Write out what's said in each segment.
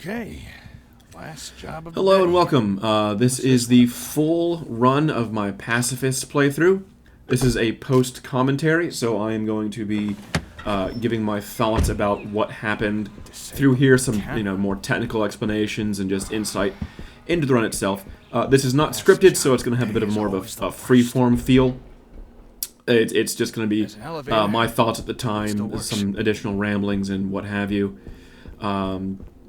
Okay, last job of the Hello day. and welcome. This is the full run of my Pacifist playthrough. This is a post-commentary, so I am going to be giving my thoughts about what happened through here, some more technical explanations and just insight into the run itself. This is not scripted, so it's going to have a bit of more of a free-form feel. It's just going to be my thoughts at the time, some additional ramblings and what have you.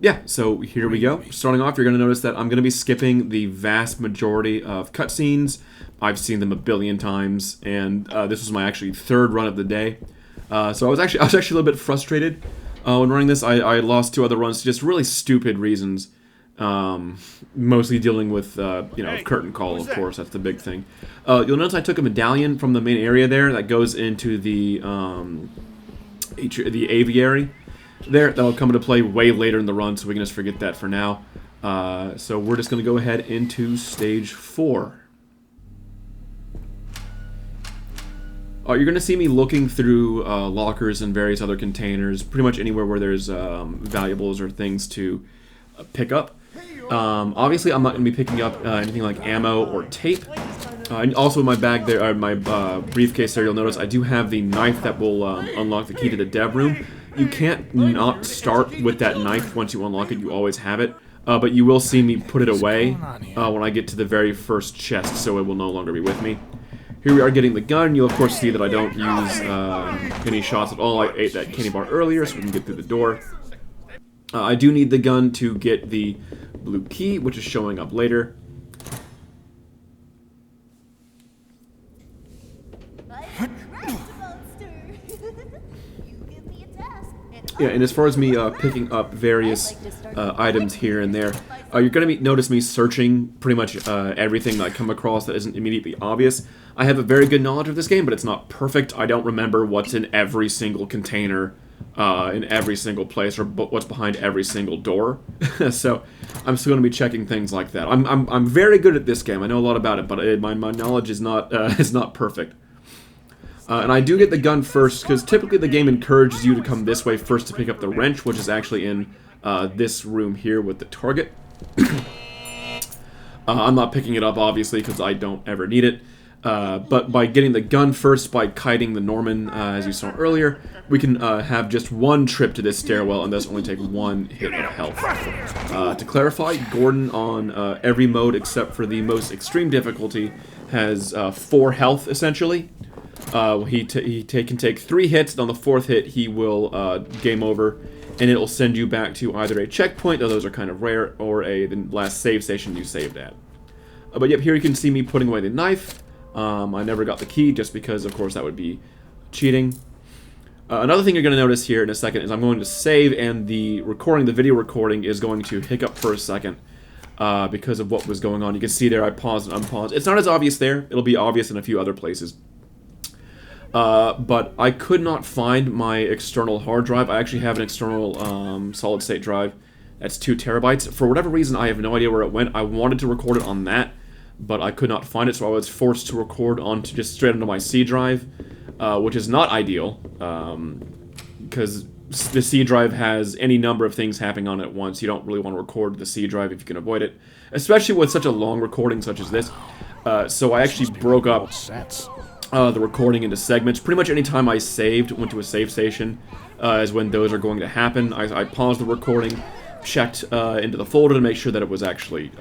Yeah, so here we go. Starting off, you're going to notice that I'm going to be skipping the vast majority of cutscenes. I've seen them a billion times, and this was my actually third run of the day. So I was actually a little bit frustrated when running this. I lost two other runs to just really stupid reasons, mostly dealing with curtain call. Of course, that's the big thing. You'll notice I took a medallion from the main area there that goes into the aviary. That'll come into play way later in the run, so we can just forget that for now. So we're just going to go ahead into stage 4. You're going to see me looking through lockers and various other containers, pretty much anywhere where there's valuables or things to pick up. Obviously, I'm not going to be picking up anything like ammo or tape. And also in my bag there, my briefcase there, you'll notice I do have the knife that will unlock the key to the dev room. You can't not start with that knife once you unlock it. You always have it. But you will see me put it away when I get to the very first chest, so it will no longer be with me. Here we are getting the gun. You'll of course see that I don't use any shots at all. I ate that candy bar earlier so we can get through the door. I do need the gun to get the blue key, which is showing up later. Yeah, and as far as me picking up various items here and there, you're going to notice me searching pretty much everything that I come across that isn't immediately obvious. I have a very good knowledge of this game, but it's not perfect. I don't remember what's in every single container, in every single place, or what's behind every single door. So I'm still going to be checking things like that. I'm very good at this game. I know a lot about it, but my knowledge is not perfect. And I do get the gun first, because typically the game encourages you to come this way first to pick up the wrench, which is actually in this room here with the target. I'm not picking it up, obviously, because I don't ever need it. But by getting the gun first, by kiting the Norman, as you saw earlier, we can have just one trip to this stairwell and thus only take one hit of health. To clarify, Gordon on every mode except for the most extreme difficulty has 4 health, essentially. He can take 3 hits, and on the 4th hit he will game over, and it'll send you back to either a checkpoint, though those are kind of rare, or the last save station you saved at. But yep, here you can see me putting away the knife. I never got the key, just because, of course, that would be cheating. Another thing you're going to notice here in a second is I'm going to save, and the video recording is going to hiccup for a second. Because of what was going on. You can see there I paused and unpaused. It's not as obvious there. It'll be obvious in a few other places. But I could not find my external hard drive. I actually have an external solid state drive that's 2 terabytes. For whatever reason, I have no idea where it went. I wanted to record it on that, but I could not find it, so I was forced to record onto just straight onto my C drive, which is not ideal, because the C drive has any number of things happening on it at once. You don't really want to record the C drive if you can avoid it, especially with such a long recording such as this. So I actually broke up the recording into segments. Pretty much any time I went to a save station, is when those are going to happen. I paused the recording, checked into the folder to make sure that it was actually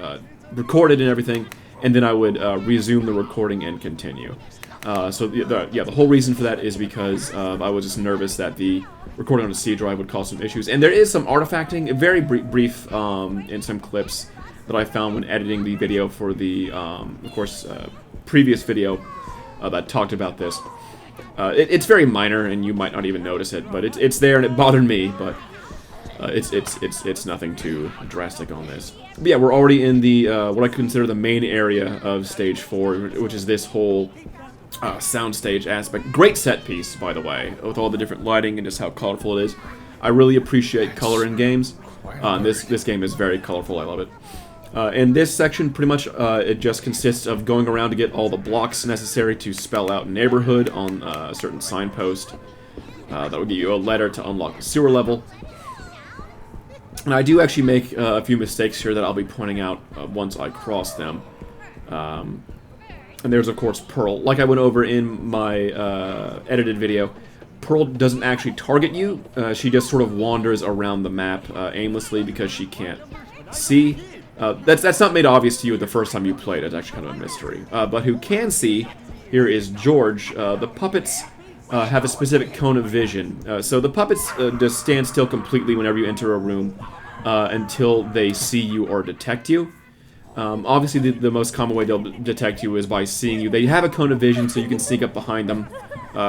recorded and everything, and then I would resume the recording and continue. So the whole reason for that is because I was just nervous that the recording on a C drive would cause some issues. And there is some artifacting, very brief in some clips that I found when editing the video for the, of course, previous video that talked about this. It's very minor, and you might not even notice it, but it's there, and it bothered me. But it's nothing too drastic on this. But yeah, we're already in the what I consider the main area of stage 4, which is this whole soundstage aspect. Great set piece, by the way, with all the different lighting and just how colorful it is. I really appreciate color in games. This game is very colorful. I love it. And this section, pretty much, it just consists of going around to get all the blocks necessary to spell out neighborhood on a certain signpost. That will give you a letter to unlock the sewer level. And I do actually make a few mistakes here that I'll be pointing out once I cross them. And there's, of course, Pearl. Like I went over in my edited video, Pearl doesn't actually target you. She just sort of wanders around the map aimlessly because she can't see. That's not made obvious to you the first time you played. It's actually kind of a mystery. But who can see, here is George. The puppets have a specific cone of vision. So the puppets just stand still completely whenever you enter a room until they see you or detect you. Obviously, the most common way they'll detect you is by seeing you. They have a cone of vision, so you can sneak up behind them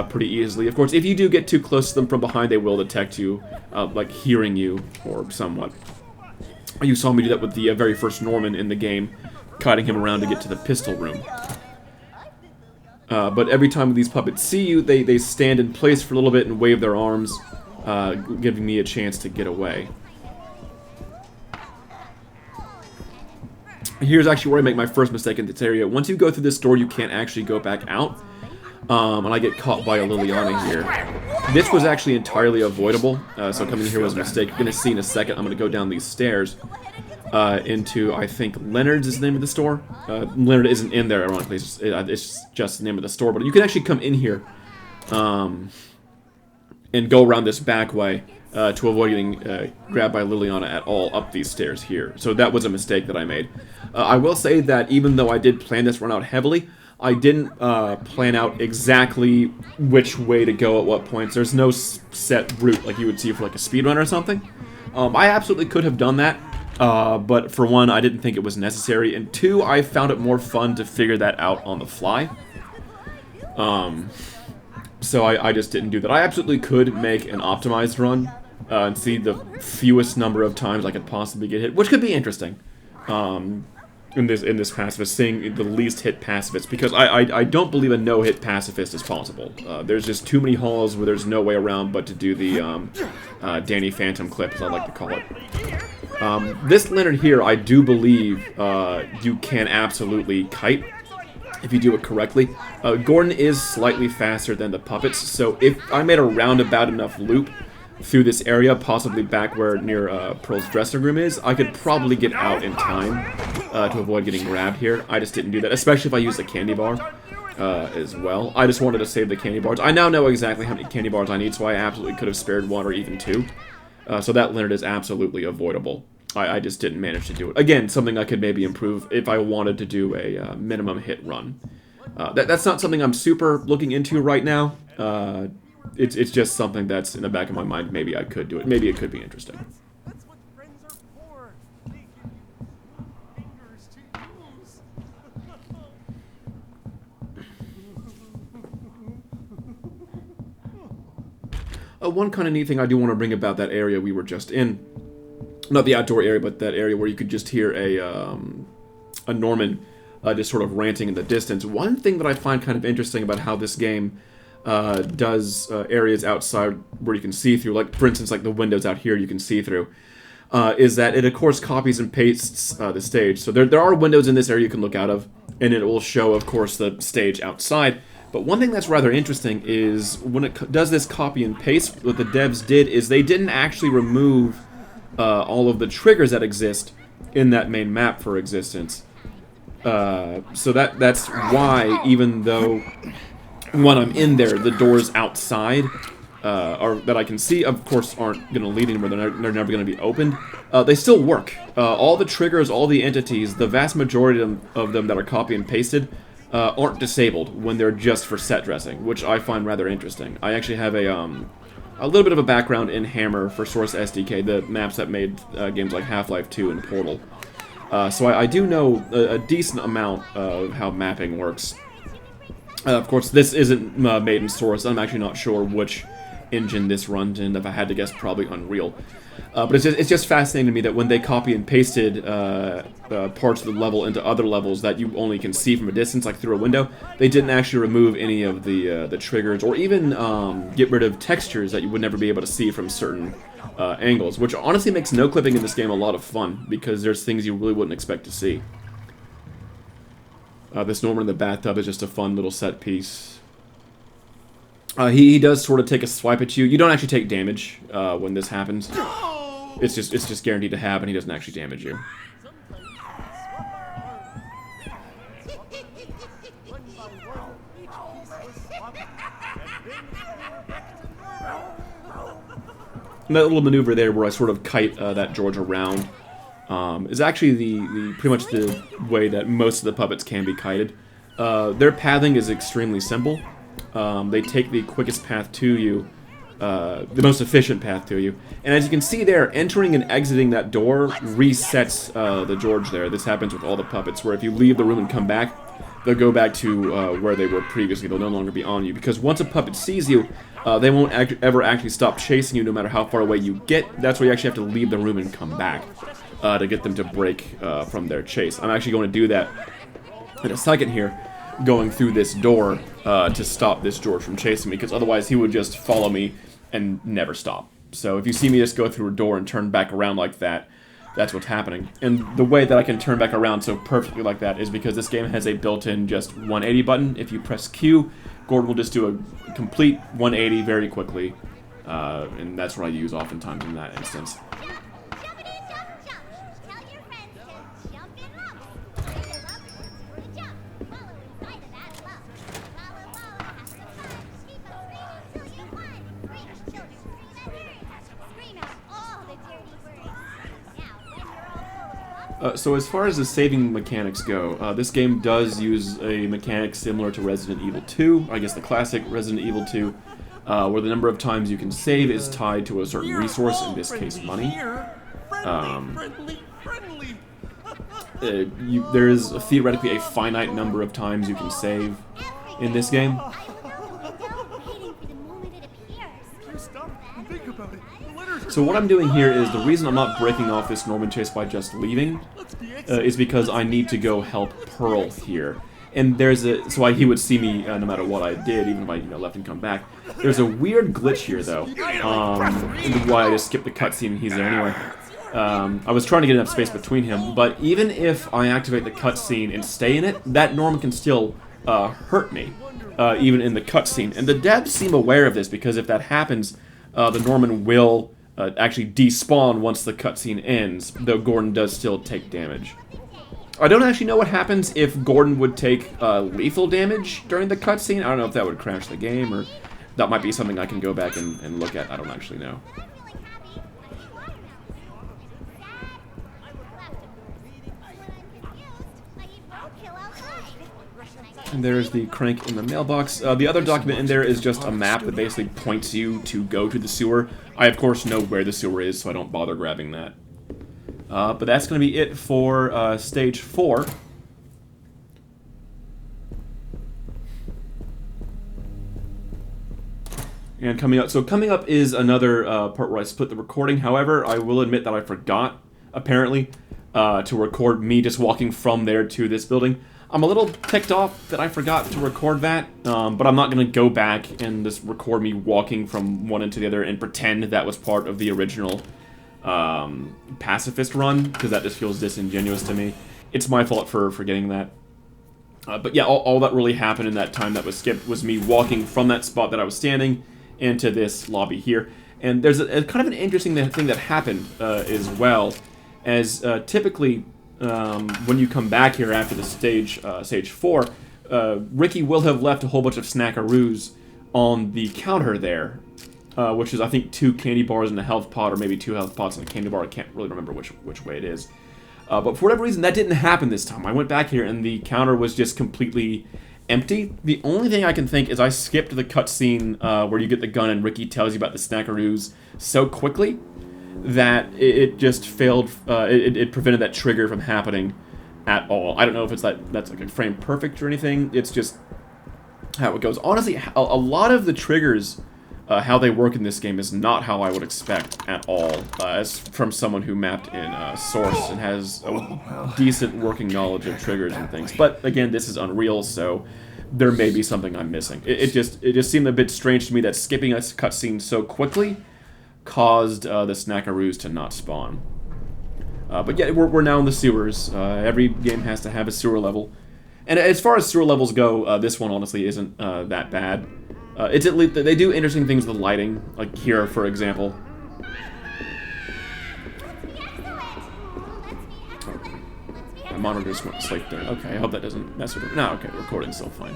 pretty easily. Of course, if you do get too close to them from behind, they will detect you, like hearing you or somewhat. You saw me do that with the very first Norman in the game, kiting him around to get to the pistol room. But every time these puppets see you, they stand in place for a little bit and wave their arms, giving me a chance to get away. Here's actually where I make my first mistake in this area. Once you go through this door, you can't actually go back out. And I get caught by a Liliana here. This was actually entirely avoidable, so coming here was a mistake. You're going to see in a second, I'm going to go down these stairs into, I think, Leonard's is the name of the store. Leonard isn't in there, ironically. It's just the name of the store. But you can actually come in here and go around this back way to avoid getting grabbed by Liliana at all up these stairs here. So that was a mistake that I made. I will say that even though I did plan this run out heavily, I didn't plan out exactly which way to go at what points. There's no set route like you would see for like a speedrun or something. I absolutely could have done that, but for one, I didn't think it was necessary, and two, I found it more fun to figure that out on the fly. So I just didn't do that. I absolutely could make an optimized run and see the fewest number of times I could possibly get hit, which could be interesting. In this pacifist, seeing the least hit pacifist, because I don't believe a no-hit pacifist is possible. There's just too many halls where there's no way around but to do the Danny Phantom clip, as I like to call it. This Leonard here, I do believe you can absolutely kite if you do it correctly. Gordon is slightly faster than the puppets, so if I made a roundabout enough loop through this area, possibly back where near Pearl's dressing room is, I could probably get out in time to avoid getting grabbed here. I just didn't do that, especially if I used the candy bar as well. I just wanted to save the candy bars. I now know exactly how many candy bars I need, so I absolutely could have spared one or even two. So that Leonard is absolutely avoidable. I just didn't manage to do it. Again, something I could maybe improve if I wanted to do a minimum hit run. That's not something I'm super looking into right now. It's just something that's in the back of my mind. Maybe I could do it. Maybe it could be interesting. That's what friends are for. They give you fingers to use. One kind of neat thing I do want to bring about that area we were just in, not the outdoor area, but that area where you could just hear a Norman just sort of ranting in the distance. One thing that I find kind of interesting about how this game does areas outside where you can see through, like for instance, like the windows out here you can see through, is that it of course copies and pastes the stage. So there are windows in this area you can look out of, and it will show, of course, the stage outside. But one thing that's rather interesting is when it does this copy and paste, what the devs did is they didn't actually remove all of the triggers that exist in that main map for existence. So that's why, even though when I'm in there, the doors outside that I can see, of course, aren't going to lead anywhere. They're never going to be opened. They still work. All the triggers, all the entities, the vast majority of them that are copy and pasted aren't disabled when they're just for set dressing, which I find rather interesting. I actually have a little bit of a background in Hammer for Source SDK, the maps that made games like Half-Life 2 and Portal. So I do know a decent amount of how mapping works. Of course, this isn't made in Source. I'm actually not sure which engine this runs in. If I had to guess, probably Unreal. But it's just fascinating to me that when they copy and pasted parts of the level into other levels that you only can see from a distance, like through a window, they didn't actually remove any of the triggers, or even get rid of textures that you would never be able to see from certain angles, which honestly makes no clipping in this game a lot of fun, because there's things you really wouldn't expect to see. This Norman in the bathtub is just a fun little set piece. He does sort of take a swipe at you. You don't actually take damage when this happens. it's just guaranteed to happen. He doesn't actually damage you. And that little maneuver there where I sort of kite that George around is actually the pretty much the way that most of the puppets can be kited. Their pathing is extremely simple. They take the quickest path to you, the most efficient path to you. And as you can see there, entering and exiting that door resets the George there. This happens with all the puppets, where if you leave the room and come back, they'll go back to where they were previously. They'll no longer be on you. Because once a puppet sees you, they won't ever actually stop chasing you no matter how far away you get. That's where you actually have to leave the room and come back to get them to break from their chase. I'm actually going to do that in a second here, going through this door to stop this George from chasing me, because otherwise he would just follow me and never stop. So if you see me just go through a door and turn back around like that, that's what's happening. And the way that I can turn back around so perfectly like that is because this game has a built-in just 180 button. If you press Q, Gordon will just do a complete 180 very quickly, and that's what I use oftentimes in that instance. So as far as the saving mechanics go, this game does use a mechanic similar to Resident Evil 2, I guess the classic Resident Evil 2, where the number of times you can save is tied to a certain resource, in this case money. There is theoretically a finite number of times you can save in this game. So what I'm doing here is, the reason I'm not breaking off this Norman chase by just leaving is because I need to go help Pearl here. And there's so he would see me no matter what I did, even if I left and come back. There's a weird glitch here though, why I just skipped the cutscene and he's there anyway. I was trying to get enough space between him, but even if I activate the cutscene and stay in it, that Norman can still hurt me, even in the cutscene. And the devs seem aware of this, because if that happens, the Norman will actually despawn once the cutscene ends, though Gordon does still take damage. I don't actually know what happens if Gordon would take lethal damage during the cutscene. I don't know if that would crash the game, or that might be something I can go back and look at. I don't actually know. And there's the crank in the mailbox. The other document in there is just a map that basically points you to go to the sewer. I, of course, know where the sewer is, so I don't bother grabbing that. But that's going to be it for Stage 4. And coming up is another part where I split the recording. However, I will admit that I forgot, apparently, to record me just walking from there to this building. I'm a little ticked off that I forgot to record that, but I'm not going to go back and just record me walking from one end to the other and pretend that was part of the original Pacifist run, because that just feels disingenuous to me. It's my fault for forgetting that. But yeah, all that really happened in that time that was skipped was me walking from that spot that I was standing into this lobby here. And there's a kind of an interesting thing that happened as well, as typically when you come back here after the stage 4, Ricky will have left a whole bunch of snackaroos on the counter there, which is, I think, 2 candy bars and a health pot, or maybe 2 health pots and a candy bar. I can't really remember which way it is. But for whatever reason, that didn't happen this time. I went back here and the counter was just completely empty. The only thing I can think is I skipped the cutscene where you get the gun and Ricky tells you about the snackaroos so quickly that it just failed. It prevented that trigger from happening at all. I don't know if it's that's like a frame perfect or anything. It's just how it goes. Honestly, a lot of the triggers, how they work in this game, is not how I would expect at all, as from someone who mapped in Source and has a decent working knowledge of triggers and things. But again, this is Unreal, so there may be something I'm missing. It just seemed a bit strange to me that skipping a cutscene so quickly caused the snackaroos to not spawn. But yeah, we're now in the sewers. Every game has to have a sewer level. And as far as sewer levels go, this one honestly isn't that bad. It's at least, they do interesting things with lighting, like here, for example. monitor's like there. Okay, I hope that doesn't mess with it. No, okay, recording's still fine.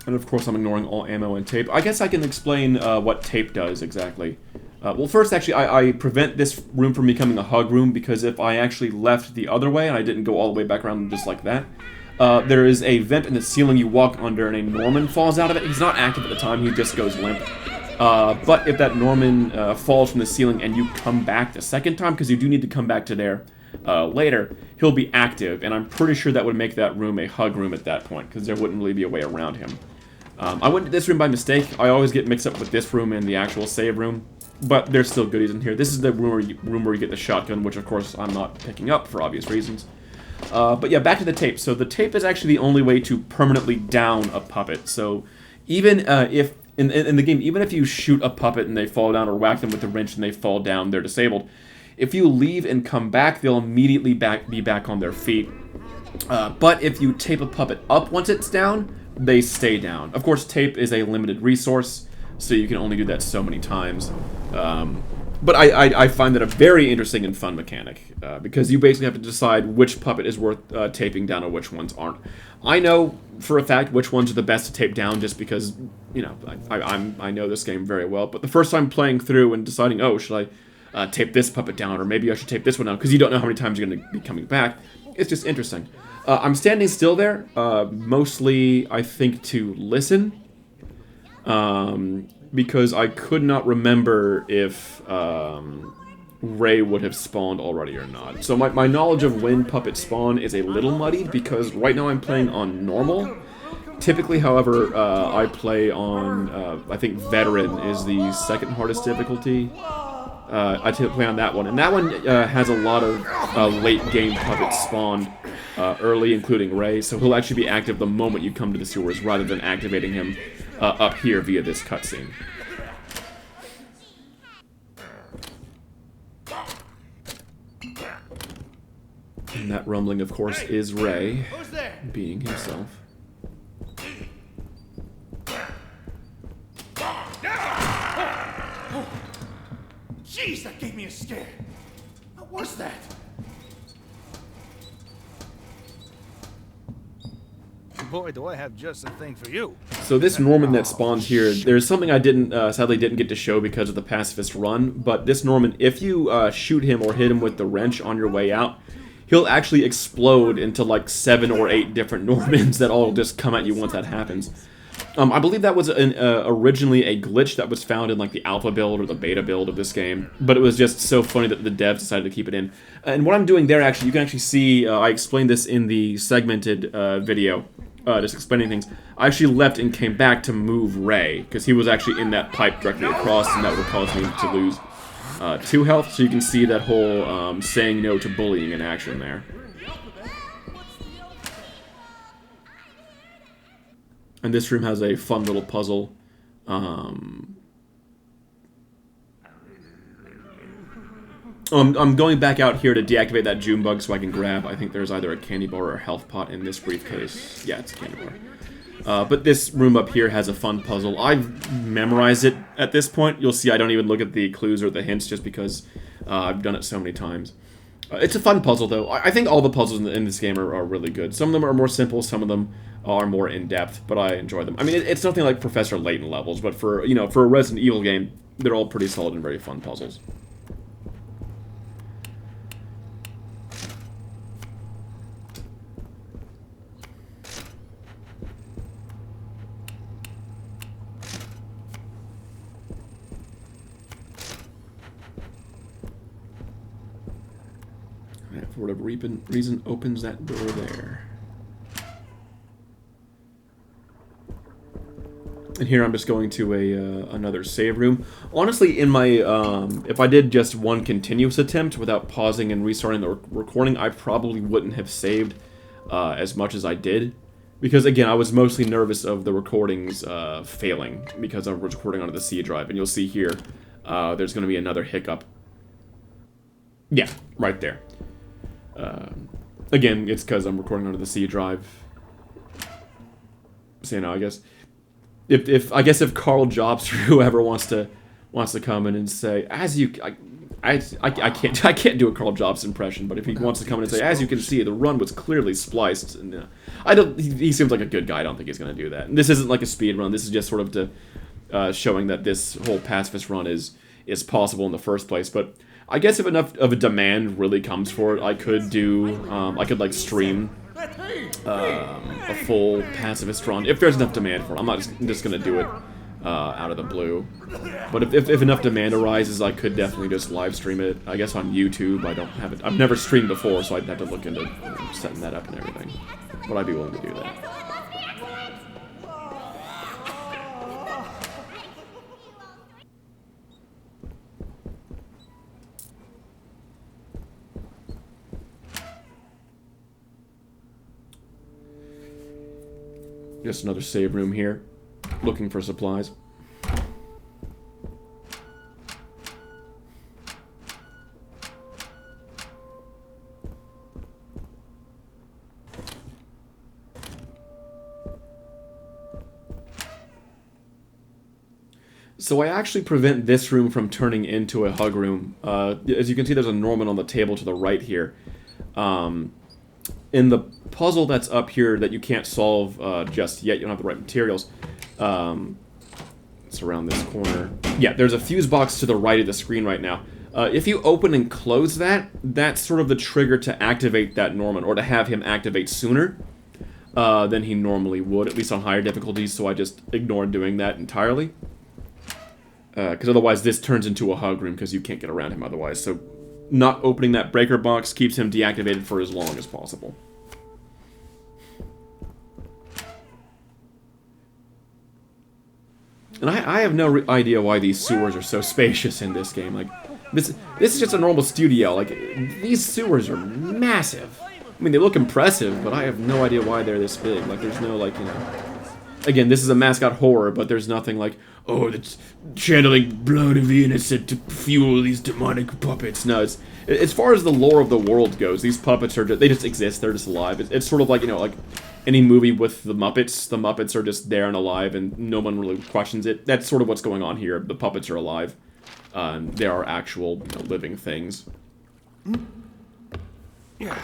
And of course I'm ignoring all ammo and tape. I guess I can explain what tape does exactly. Well, first, actually, I prevent this room from becoming a hug room, because if I actually left the other way and I didn't go all the way back around just like that, there is a vent in the ceiling you walk under, and a Norman falls out of it. He's not active at the time, he just goes limp. But if that Norman falls from the ceiling and you come back the second time, because you do need to come back to there later, he'll be active, and I'm pretty sure that would make that room a hug room at that point, because there wouldn't really be a way around him. I went to this room by mistake. I always get mixed up with this room and the actual save room, but there's still goodies in here. This is the room where you get the shotgun, which of course I'm not picking up for obvious reasons. But yeah, back to the tape. So the tape is actually the only way to permanently down a puppet. So even if, in the game, even if you shoot a puppet and they fall down, or whack them with a wrench and they fall down, they're disabled. If you leave and come back, they'll immediately be back on their feet. But if you tape a puppet up once it's down, they stay down. Of course, tape is a limited resource, so you can only do that so many times. But I find that a very interesting and fun mechanic, because you basically have to decide which puppet is worth taping down and which ones aren't. I know for a fact which ones are the best to tape down, just because, you know, I know this game very well. But the first time playing through and deciding, oh, should I tape this puppet down, or maybe I should tape this one down, because you don't know how many times you're going to be coming back, it's just interesting. I'm standing still there, mostly, I think, to listen, because I could not remember if Ray would have spawned already or not. So my knowledge of when puppets spawn is a little muddied, because right now I'm playing on normal. Typically, however, I play on, I think Veteran is the second hardest difficulty. I play on that one, and that one has a lot of late-game puppets spawned early, including Ray, so he'll actually be active the moment you come to the sewers, rather than activating him up here via this cutscene. And that rumbling, of course, is Ray being himself. Jeez, that gave me a scare. What was that? Boy, do I have just the thing for you. So this Norman that spawns here, there's something I sadly didn't get to show because of the Pacifist run, but this Norman, if you shoot him or hit him with the wrench on your way out, he'll actually explode into like 7 or 8 different Normans that all just come at you once that happens. I believe that was originally a glitch that was found in like the alpha build or the beta build of this game, but it was just so funny that the devs decided to keep it in. And what I'm doing there, actually, you can actually see, I explained this in the segmented video, just explaining things. I actually left and came back to move Ray, because he was actually in that pipe directly across, and that would cause me to lose 2 health, so you can see that whole saying no to bullying in action there. And this room has a fun little puzzle. I'm going back out here to deactivate that June bug so I can grab, I think there's either a candy bar or a health pot in this briefcase. Yeah, it's a candy bar. But this room up here has a fun puzzle. I've memorized it at this point. You'll see I don't even look at the clues or the hints just because I've done it so many times. It's a fun puzzle, though. I think all the puzzles in this game are really good. Some of them are more simple, some of them are more in-depth, but I enjoy them. I mean, it's nothing like Professor Layton levels, but for a Resident Evil game, they're all pretty solid and very fun puzzles. For whatever reason, opens that door there. And here I'm just going to another save room. Honestly, in my if I did just one continuous attempt without pausing and restarting the recording, I probably wouldn't have saved as much as I did. Because, again, I was mostly nervous of the recordings failing because I was recording onto the C drive. And you'll see here, there's going to be another hiccup. Yeah, right there. Again, it's because I'm recording onto the C drive. So, I guess. if I guess if Carl Jobs or whoever wants to come in and say, as you, I can't do a Carl Jobs impression, but if he wants to come in and say, as you can see, the run was clearly spliced, and I don't. He seems like a good guy. I don't think he's going to do that. And this isn't like a speed run. This is just sort of to showing that this whole pacifist run is possible in the first place. But I guess if enough of a demand really comes for it, I could do. I could like stream a full pacifist run if there's enough demand for it. I'm not just going to do it out of the blue. But if enough demand arises, I could definitely just live stream it. I guess on YouTube. I don't have it. I've never streamed before, so I'd have to look into setting that up and everything. But I'd be willing to do that. Just another save room here. Looking for supplies. So I actually prevent this room from turning into a hug room. As you can see, there's a Norman on the table to the right here. In the puzzle that's up here that you can't solve just yet, you don't have the right materials. It's around this corner. Yeah, there's a fuse box to the right of the screen right now. If you open and close that, that's sort of the trigger to activate that Norman, or to have him activate sooner than he normally would, at least on higher difficulties, so I just ignored doing that entirely. Because otherwise this turns into a hug room, because you can't get around him otherwise. So not opening that breaker box keeps him deactivated for as long as possible. And I have no idea why these sewers are so spacious in this game. Like, this is just a normal studio. Like, these sewers are massive. I mean, they look impressive, but I have no idea why they're this big. Like, there's no, like, you know... Again, this is a mascot horror, but there's nothing like, oh, it's channeling blood of the innocent to fuel these demonic puppets. No, it's... As far as the lore of the world goes, these puppets are just... They just exist. They're just alive. It's sort of like, you know, like... Any movie with the Muppets are just there and alive, and no one really questions it. That's sort of what's going on here. The puppets are alive. They are actual, you know, living things. Yeah.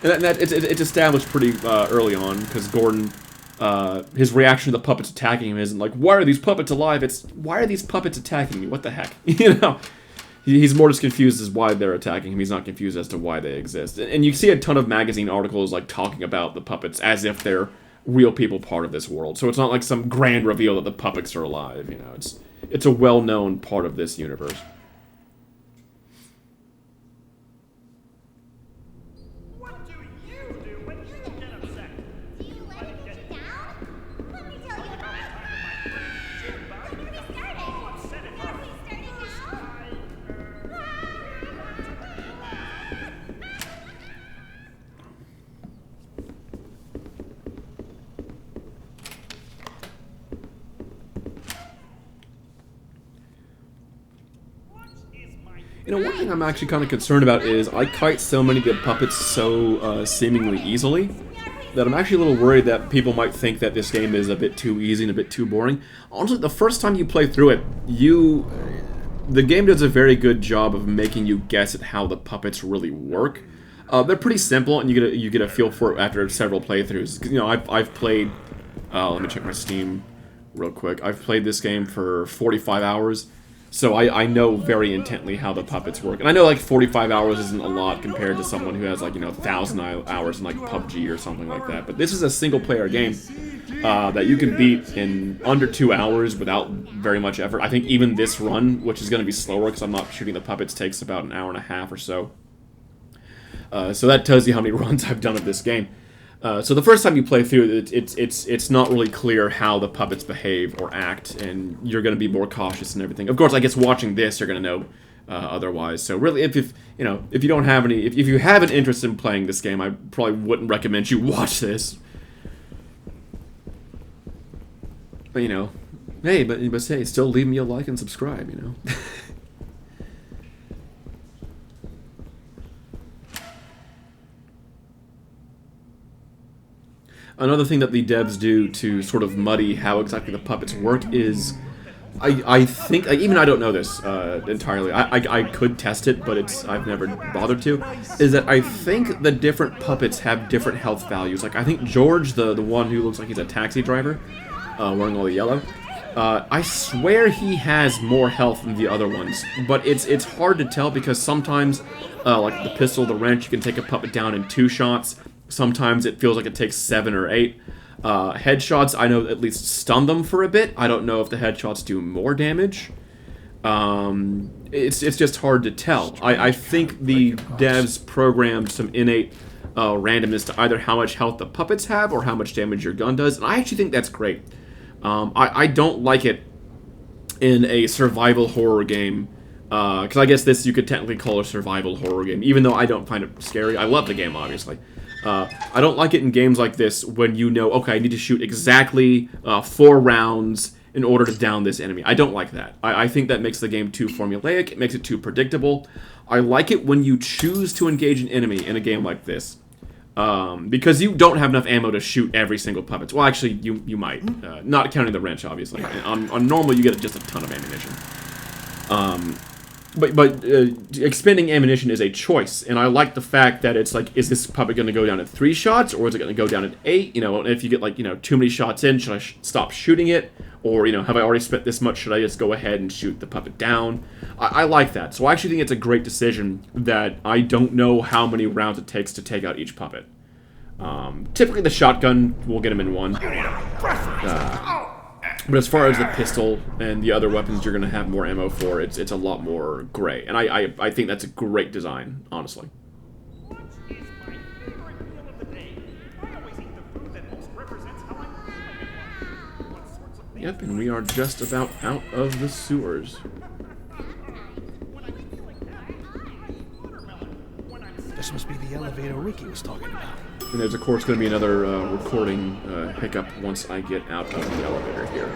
And it's established pretty early on, because Gordon, his reaction to the puppets attacking him isn't like, why are these puppets alive? It's, why are these puppets attacking me? What the heck? You know? He's more just confused as why they're attacking him. He's not confused as to why they exist. And you see a ton of magazine articles like talking about the puppets as if they're real people part of this world. So it's not like some grand reveal that the puppets are alive. You know, it's a well-known part of this universe. What do you do when you get upset? Do you let it get you down? Let me tell you about it. When are we starting? Are we starting now? You know, one thing I'm actually kind of concerned about is I kite so many of the puppets so seemingly easily that I'm actually a little worried that people might think that this game is a bit too easy and a bit too boring. Honestly, the first time you play through it, the game does a very good job of making you guess at how the puppets really work. They're pretty simple, and you get a feel for it after several playthroughs. You know, I've played. Let me check my Steam real quick. I've played this game for 45 hours. So I know very intently how the puppets work. And I know, like, 45 hours isn't a lot compared to someone who has, like, you know, 1,000 hours in, like, PUBG or something like that. But this is a single-player game that you can beat in under 2 hours without very much effort. I think even this run, which is going to be slower because I'm not shooting the puppets, takes about an hour and a half or so. So that tells you how many runs I've done of this game. So the first time you play through, it's not really clear how the puppets behave or act, and you're going to be more cautious and everything. Of course, I guess watching this, you're going to know otherwise. So really, if you don't have any, if you have an interest in playing this game, I probably wouldn't recommend you watch this. But you know, hey, but hey, still leave me a like and subscribe. You know. another thing that the devs do to sort of muddy how exactly the puppets work is, I think, like, even I don't know this entirely. I could test it, but I've never bothered to. Is that I think the different puppets have different health values. Like I think George, the one who looks like he's a taxi driver, wearing all the yellow. I swear he has more health than the other ones, but it's hard to tell because sometimes, like the pistol, the wrench, you can take a puppet down in 2 shots. Sometimes it feels like it takes 7 or 8. Headshots, I know at least stun them for a bit. I don't know if the headshots do more damage. It's just hard to tell. I think the devs programmed some innate randomness to either how much health the puppets have or how much damage your gun does, and I actually think that's great. I don't like it in a survival horror game, because I guess this you could technically call a survival horror game, even though I don't find it scary. I love the game, obviously. I don't like it in games like this when you know, okay, I need to shoot exactly 4 rounds in order to down this enemy. I don't like that. I think that makes the game too formulaic. It makes it too predictable. I like it when you choose to engage an enemy in a game like this. Because you don't have enough ammo to shoot every single puppet. Well, actually, you might. Not counting the wrench, obviously. On normal, you get just a ton of ammunition. But expending ammunition is a choice, and I like the fact that it's like, is this puppet going to go down at 3 shots, or is it going to go down at 8? You know, and if you get, like, you know, too many shots in, should I stop shooting it? Or, you know, have I already spent this much? Should I just go ahead and shoot the puppet down? I like that. So I actually think it's a great decision that I don't know how many rounds it takes to take out each puppet. Typically the shotgun will get him in 1. But as far as the pistol and the other weapons you're going to have more ammo for, it's a lot more gray. And I think that's a great design, honestly. Lunch is my favorite meal of the day. I always eat the food that most represents how I'm feeling. What sorts of things Yep, and we are just about out of the sewers. when I'm feeling happy? I eat watermelon. When I'm sad, This must be the elevator Ricky was talking about. And there's, of course, going to be another recording hiccup once I get out of the elevator here.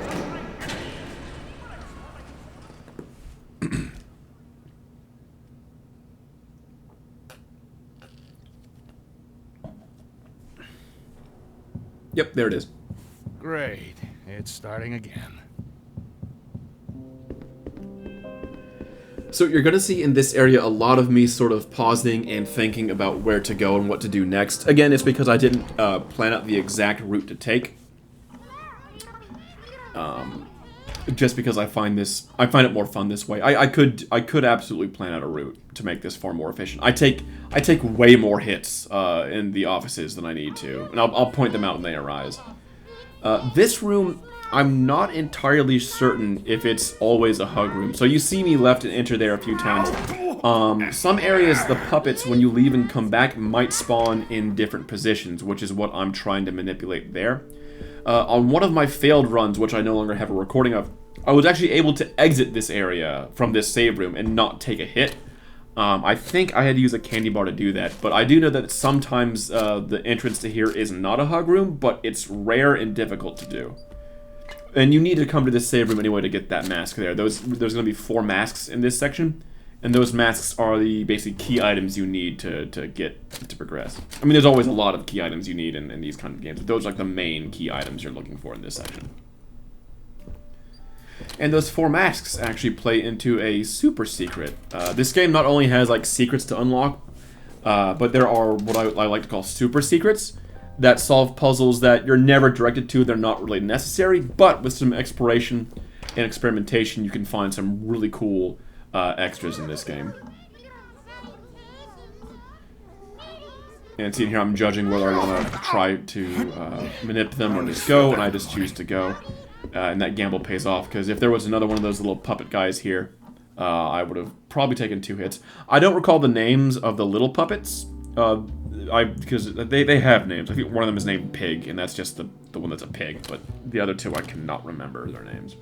Yep, there it is. Great. It's starting again. So you're going to see in this area a lot of me sort of pausing and thinking about where to go and what to do next. Again, it's because I didn't plan out the exact route to take. Just because I find it more fun this way. I could absolutely plan out a route to make this far more efficient. I take way more hits in the offices than I need to, and I'll point them out when they arise. This room, I'm not entirely certain if it's always a hug room. So you see me left and enter there a few times. Some areas, the puppets, when you leave and come back, might spawn in different positions, which is what I'm trying to manipulate there. On one of my failed runs, which I no longer have a recording of, I was actually able to exit this area from this save room and not take a hit. I think I had to use a candy bar to do that, but I do know that sometimes the entrance to here is not a hug room, but it's rare and difficult to do. And you need to come to this save room anyway to get that mask there. There's going to be 4 masks in this section, and those masks are the basic key items you need to get to progress. I mean, there's always a lot of key items you need in these kind of games, but those are like the main key items you're looking for in this section. And those 4 masks actually play into a super secret. This game not only has like secrets to unlock, but there are what I like to call super secrets that solve puzzles that you're never directed to. They're not really necessary, but with some exploration and experimentation, you can find some really cool extras in this game. And see here, I'm judging whether I want to try to manipulate them or just go, and I just choose to go. And that gamble pays off, because if there was another one of those little puppet guys here, I would have probably taken 2 hits. I don't recall the names of the little puppets, because they have names. I think one of them is named Pig, and that's just the one that's a pig, but the other 2 I cannot remember their names.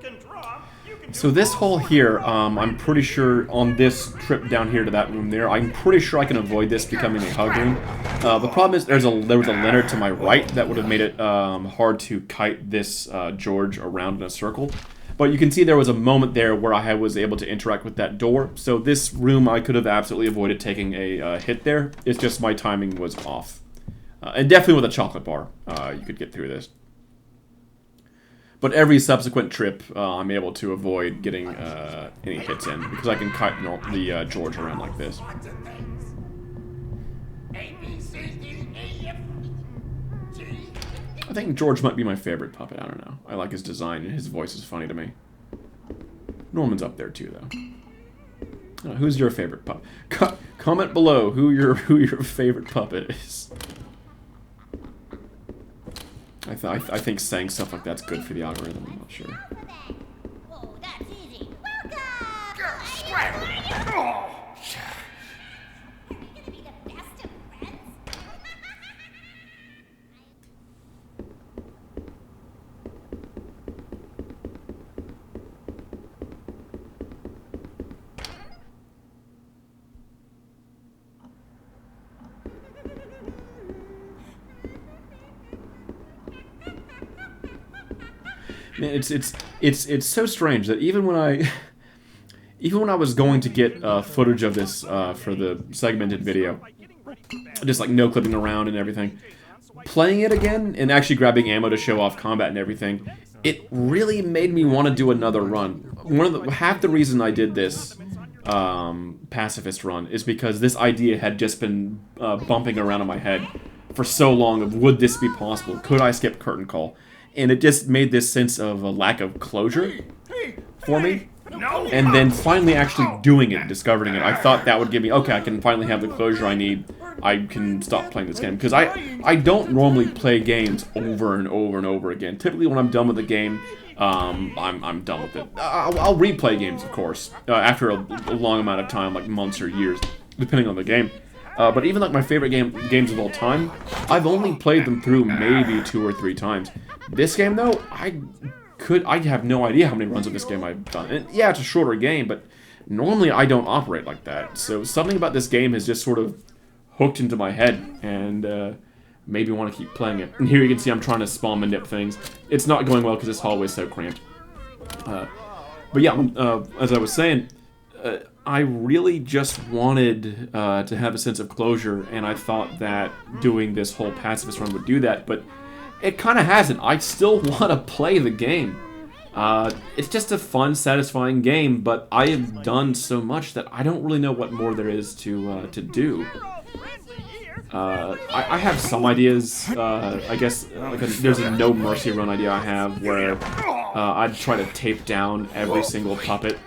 can draw, you can So this hole here, I'm pretty sure on this trip down here to that room there, I'm pretty sure I can avoid this becoming a hug room. The problem is there was a Leonard to my right that would have made it hard to kite this George around in a circle. But you can see there was a moment there where I was able to interact with that door. So this room I could have absolutely avoided taking a hit there. It's just my timing was off. And definitely with a chocolate bar, you could get through this. But every subsequent trip, I'm able to avoid getting any hits in because I can kite the George around like this. I think George might be my favorite puppet. I don't know. I like his design and his voice is funny to me. Norman's up there too, though. Who's your favorite puppet? Comment below who your favorite puppet is. I think saying stuff like that's good for the algorithm. I'm not sure. Oh, that's easy. Welcome! Oh, Are we gonna be the best of friends? Man, it's so strange that even when I was going to get footage of this for the segmented video, just like no clipping around and everything, playing it again and actually grabbing ammo to show off combat and everything, it really made me want to do another run. Half the reason I did this pacifist run is because this idea had just been bumping around in my head for so long of would this be possible? Could I skip curtain call? And it just made this sense of a lack of closure for me. And then finally actually doing it, discovering it, I thought that would give me, okay, I can finally have the closure I need. I can stop playing this game. Because I don't normally play games over and over and over again. Typically when I'm done with the game, I'm done with it. I'll replay games, of course, after a long amount of time, like months or years, depending on the game. But even like my favorite games of all time, I've only played them through maybe 2 or 3 times. This game, though, I have no idea how many runs of this game I've done. And yeah, it's a shorter game, but normally I don't operate like that. So something about this game has just sort of hooked into my head and made me want to keep playing it. And here you can see I'm trying to spawn and nip things. It's not going well because this hallway is so cramped. But yeah, as I was saying, I really just wanted to have a sense of closure, and I thought that doing this whole pacifist run would do that, but it kind of hasn't. I still want to play the game. It's just a fun, satisfying game, but I have done so much that I don't really know what more there is to do. I have some ideas. I guess there's a No Mercy run idea I have where I'd try to tape down every single puppet.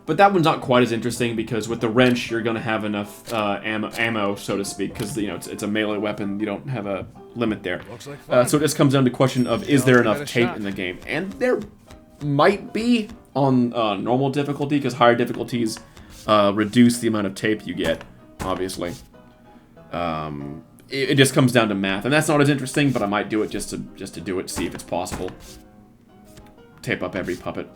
But that one's not quite as interesting because with the wrench you're going to have enough ammo, so to speak, because it's a melee weapon. You don't have a limit there. So it just comes down to the question of is there enough tape in the game, and there might be on normal difficulty because higher difficulties reduce the amount of tape you get. Obviously, it just comes down to math, and that's not as interesting. But I might do it just to do it, see if it's possible. Tape up every puppet.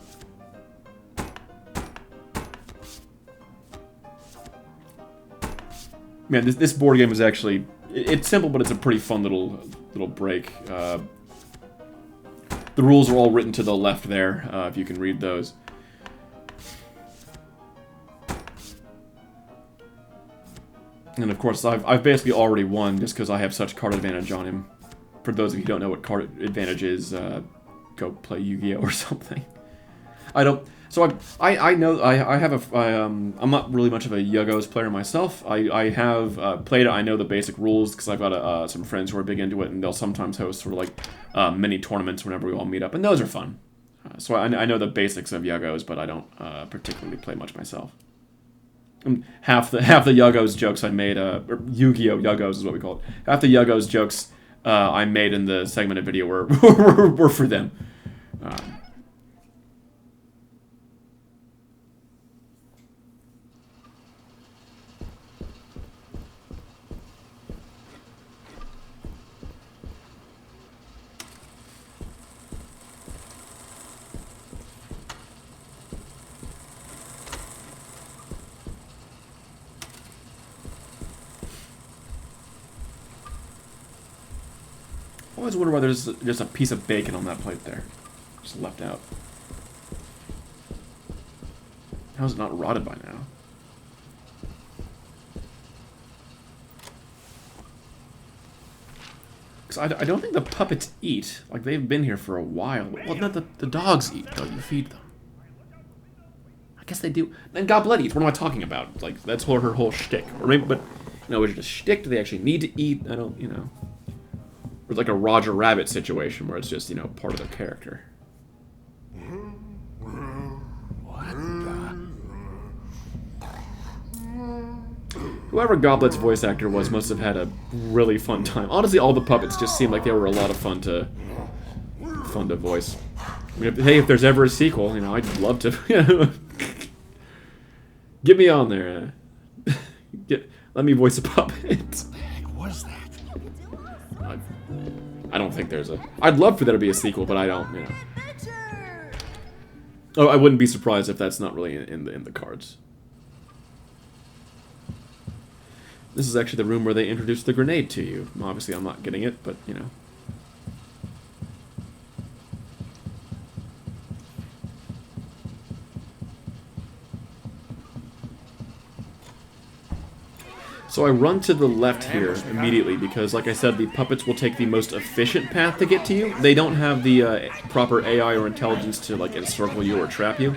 Man, this board game is actually, it's simple, but it's a pretty fun little break. The rules are all written to the left there, if you can read those. And of course, I've basically already won just because I have such card advantage on him. For those of you who don't know what card advantage is, go play Yu-Gi-Oh! Or something. I don't... So I know I have I'm not really much of a Yuggos player myself. I have played it. I know the basic rules because I've got some friends who are big into it, and they'll sometimes host sort of like mini tournaments whenever we all meet up, and those are fun. So I know the basics of Yuggos, but I don't particularly play much myself. And half the Yuggos jokes I made, or Yu-Gi-Oh! Yuggos is what we call it. Half the Yuggos jokes I made in the segmented video were for them. always wonder why there's just a piece of bacon on that plate there. Just left out. How is it not rotted by now? Because I don't think the puppets eat. Like, they've been here for a while. Well, not the dogs eat, though. You feed them. I guess they do. And Goblet eats. What am I talking about? Like, that's her whole shtick. Or maybe, but, you know, is it a shtick? Do they actually need to eat? I don't, you know. Or like a Roger Rabbit situation where it's just, you know, part of their character. What the? Whoever Goblet's voice actor was must have had a really fun time. Honestly, all the puppets just seemed like they were a lot of fun to voice. I mean, hey, if there's ever a sequel, you know, I'd love to. Get me on there. Let me voice a puppet. What the heck was that? I don't think there's a... I'd love for there to be a sequel, but I don't, you know. Oh, I wouldn't be surprised if that's not really in the cards. This is actually the room where they introduced the grenade to you. Obviously, I'm not getting it, but, you know. So I run to the left here immediately because, like I said, the puppets will take the most efficient path to get to you. They don't have the proper AI or intelligence to, like, encircle you or trap you.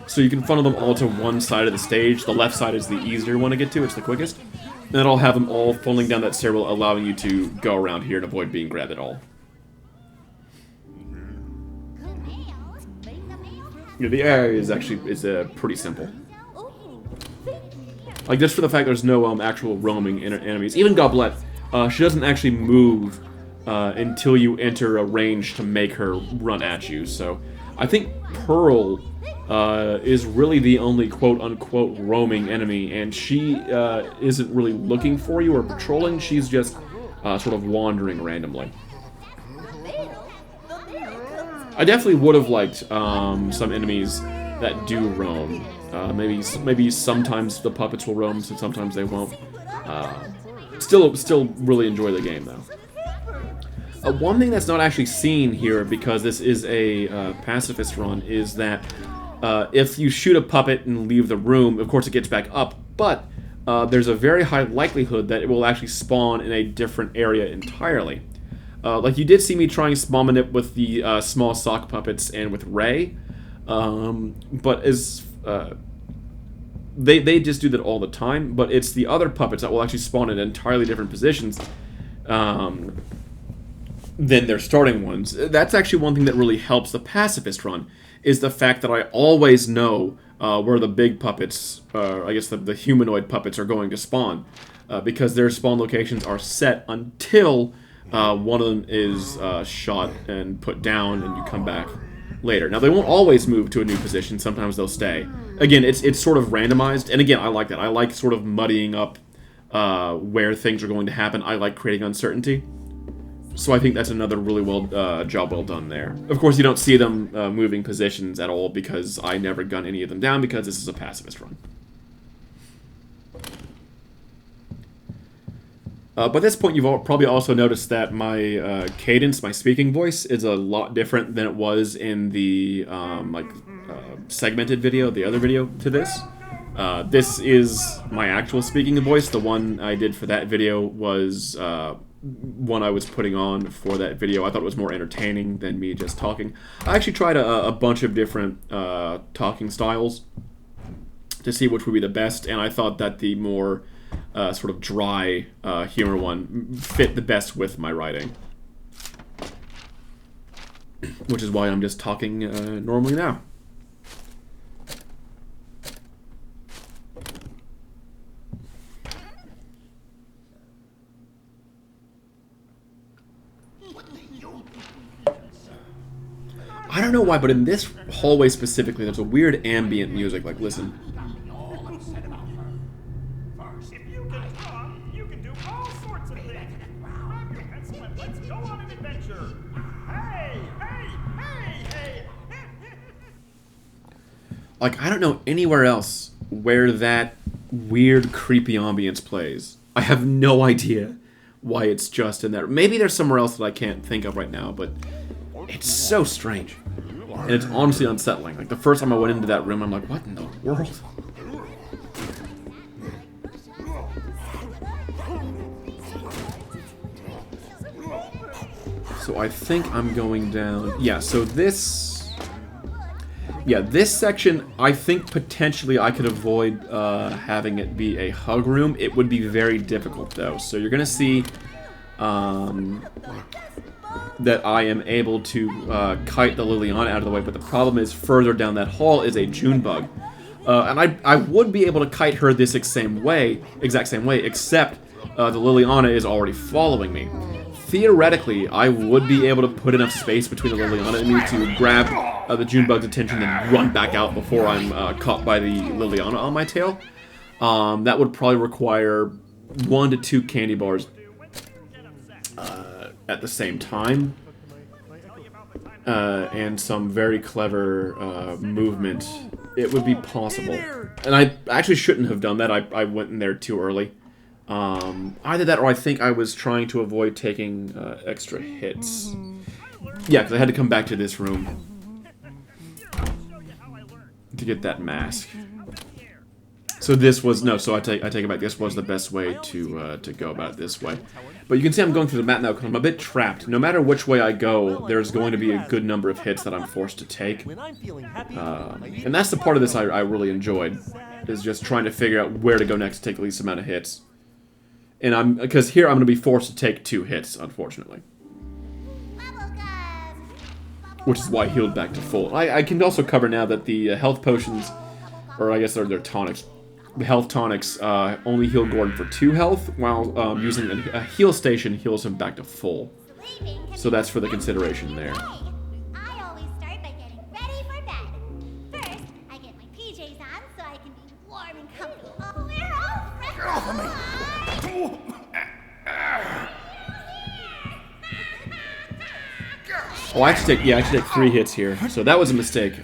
So you can funnel them all to one side of the stage. The left side is the easier one to get to. It's the quickest. And then I'll have them all funneling down that stairwell, allowing you to go around here and avoid being grabbed at all. Yeah, the area is actually pretty simple. Like, just for the fact there's no actual roaming enemies. Even Goblet, she doesn't actually move until you enter a range to make her run at you. So I think Pearl is really the only quote-unquote roaming enemy, and she isn't really looking for you or patrolling. She's just sort of wandering randomly. I definitely would have liked some enemies that do roam. Maybe sometimes the puppets will roam, so sometimes they won't. Still really enjoy the game, though. One thing that's not actually seen here, because this is a pacifist run, is that if you shoot a puppet and leave the room, of course it gets back up, but there's a very high likelihood that it will actually spawn in a different area entirely. Like, you did see me trying spawning it with the small sock puppets and with Ray, but as... They just do that all the time, but it's the other puppets that will actually spawn in entirely different positions than their starting ones. That's actually one thing that really helps the pacifist run, is the fact that I always know where the big puppets, I guess the humanoid puppets, are going to spawn, because their spawn locations are set until one of them is shot and put down and you come back later. Now, they won't always move to a new position. Sometimes they'll stay. Again, it's sort of randomized, and again, I like that. I like sort of muddying up where things are going to happen. I like creating uncertainty. So I think that's another really job well done there. Of course, you don't see them moving positions at all, because I never gun any of them down, because this is a pacifist run. By this point, you've probably also noticed that my cadence, my speaking voice, is a lot different than it was in the segmented video, the other video to this. This is my actual speaking voice. The one I did for that video was one I was putting on for that video. I thought it was more entertaining than me just talking. I actually tried a bunch of different talking styles to see which would be the best, and I thought that the more sort of dry humor one fit the best with my writing. Which is why I'm just talking normally now. I don't know why, but in this hallway specifically, there's a weird ambient music. Like, listen. If you can talk, you can do all sorts of things. Grab your pencil and let's go on an adventure. Hey, hey, hey, hey. Like, I don't know anywhere else where that weird, creepy ambience plays. I have no idea why it's just in there. Maybe there's somewhere else that I can't think of right now, but it's so strange. And it's honestly unsettling. Like, the first time I went into that room, I'm like, what in the world? So I think I'm going down... Yeah, so this... Yeah, this section, I think potentially I could avoid having it be a hug room. It would be very difficult, though. So you're going to see that I am able to kite the Liliana out of the way, but the problem is further down that hall is a June bug. And I would be able to kite her this exact same way, except the Liliana is already following me. Theoretically, I would be able to put enough space between the Liliana and me to grab the June bug's attention and run back out before I'm caught by the Liliana on my tail. That would probably require 1 to 2 candy bars at the same time. And some very clever movement. It would be possible. And I actually shouldn't have done that. I went in there too early. Either that or I think I was trying to avoid taking extra hits. Yeah, because I had to come back to this room to get that mask. So this was... No, so I take it back. This was the best way to go about it this way. But you can see I'm going through the map now because I'm a bit trapped. No matter which way I go, there's going to be a good number of hits that I'm forced to take. And that's the part of this I really enjoyed, is just trying to figure out where to go next to take the least amount of hits. And because here I'm going to be forced to take 2 hits, unfortunately. Which is why I healed back to full. I can also cover now that the health potions, or I guess they're tonics, the health tonics only heal Gordon for 2 health, while using a heal station heals him back to full. So that's for the consideration there. I always start by getting ready for bed. First, I get my PJs on so I can be warm and comfy. Oh, we're all fresh. Get off of me! Oh, I actually take 3 hits here, so that was a mistake.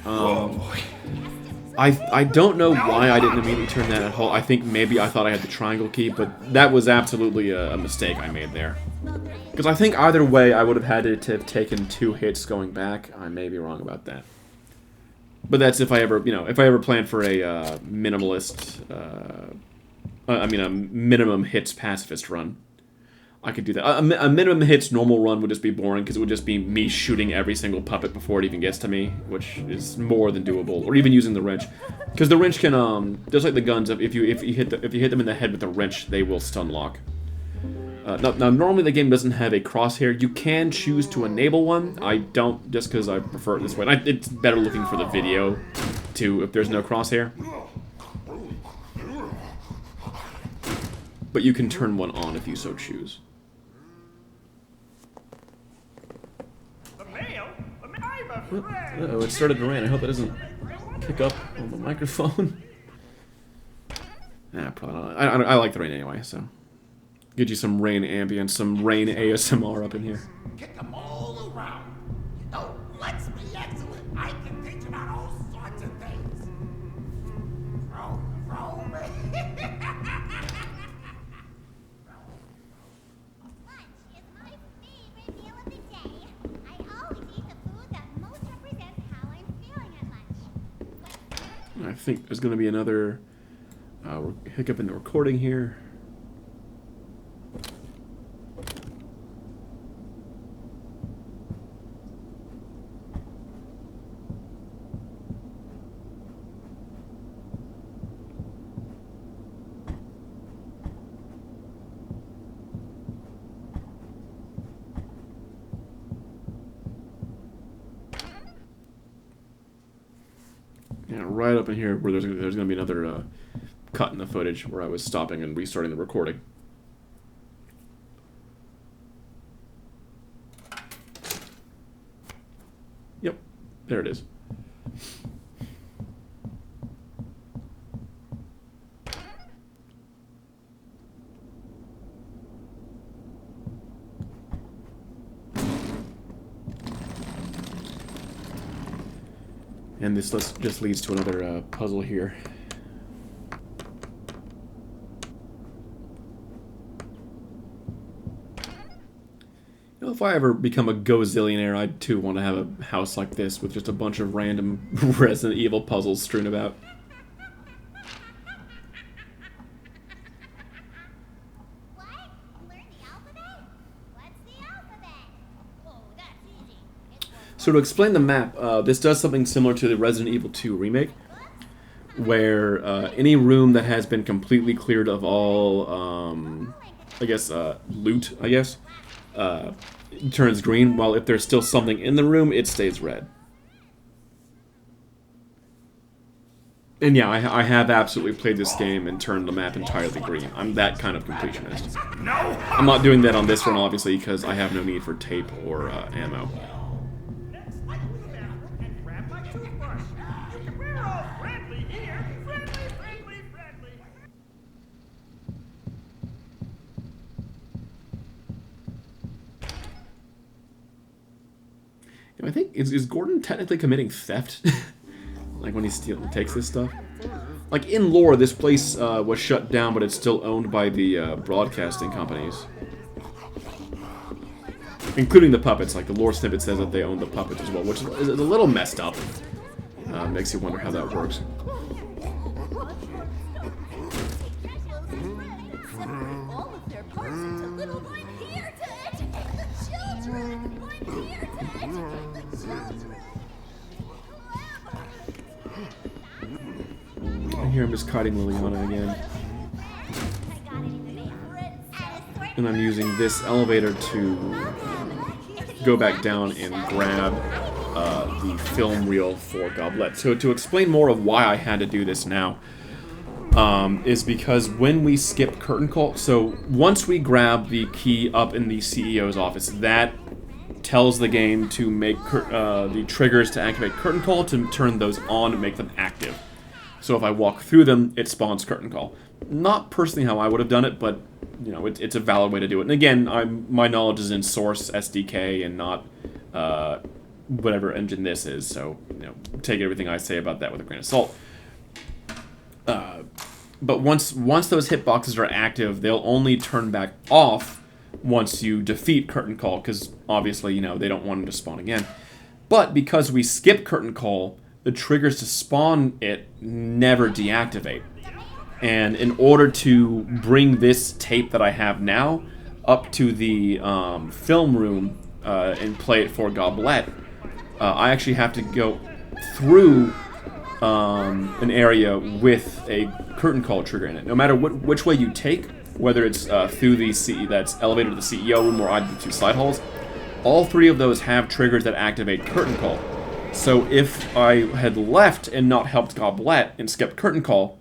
I don't know why I didn't immediately turn that at hole. I think maybe I thought I had the triangle key, but that was absolutely a mistake I made there. Because I think either way I would have had to have taken 2 hits going back. I may be wrong about that. But that's if I ever, if I ever plan for a minimalist, a minimum hits pacifist run. I could do that. A minimum hits normal run would just be boring because it would just be me shooting every single puppet before it even gets to me, which is more than doable. Or even using the wrench, because the wrench can, just like the guns, if you hit them in the head with the wrench, they will stun lock. Now normally the game doesn't have a crosshair. You can choose to enable one. I don't, just because I prefer it this way. And it's better looking for the video too if there's no crosshair. But you can turn one on if you so choose. Uh-oh, it started to rain. I hope it doesn't pick up on the microphone. Nah, probably not. I like the rain anyway, so... Get you some rain ambience, some rain ASMR up in here. Kick them all around. Let's be excellent. I can teach about all sorts of things. Throw me. Lunch is my favorite meal of the day. I always eat the food that most represents how I'm feeling at lunch. I think there's going to be another hiccup in the recording here. Yeah, right up in here where there's going to be another cut in the footage where I was stopping and restarting the recording. Yep, there it is. And this just leads to another puzzle here. if I ever become a gozillionaire, I too want to have a house like this with just a bunch of random Resident Evil puzzles strewn about. What? Learn the alphabet? What's the alphabet? Oh, that's easy. It's So to explain the map, this does something similar to the Resident Evil 2 remake, where any room that has been completely cleared of all, loot, it turns green, while if there's still something in the room, it stays red. And yeah, I have absolutely played this game and turned the map entirely green. I'm that kind of completionist. I'm not doing that on this one, obviously, because I have no need for tape or ammo. Next, I go to the bathroom and grab my toothbrush. We're all friendly here. Friendly, friendly, friendly. You know, I think, is Gordon technically committing theft? Like when he takes this stuff? Like in lore, this place was shut down, but it's still owned by the broadcasting companies. Including the puppets. Like the lore snippet says that they own the puppets as well, which is a little messed up. Makes you wonder how that works. all of their parts into little I'm here to educate the children. I'm here to educate the children. I hear him just kiting Liliana again. And I'm using this elevator to go back down and grab the film reel for Goblet. So to explain more of why I had to do this now, is because when we skip curtain call, so once we grab the key up in the CEO's office, that tells the game to make the triggers to activate curtain call to turn those on and make them active. So if I walk through them, it spawns curtain call. Not personally how I would have done it, but you know, it's a valid way to do it. And again, my knowledge is in Source SDK and not whatever engine this is. So you know, take everything I say about that with a grain of salt. But once those hitboxes are active, they'll only turn back off once you defeat curtain call, because obviously, you know, they don't want them to spawn again. But because we skip curtain call, the triggers to spawn it never deactivate. And in order to bring this tape that I have now up to the film room and play it for Goblet, I actually have to go through an area with a curtain call trigger in it. No matter which way you take, whether it's through the that's elevator to the CEO room or either the two side halls, all three of those have triggers that activate curtain call. So if I had left and not helped Goblet and skipped curtain call,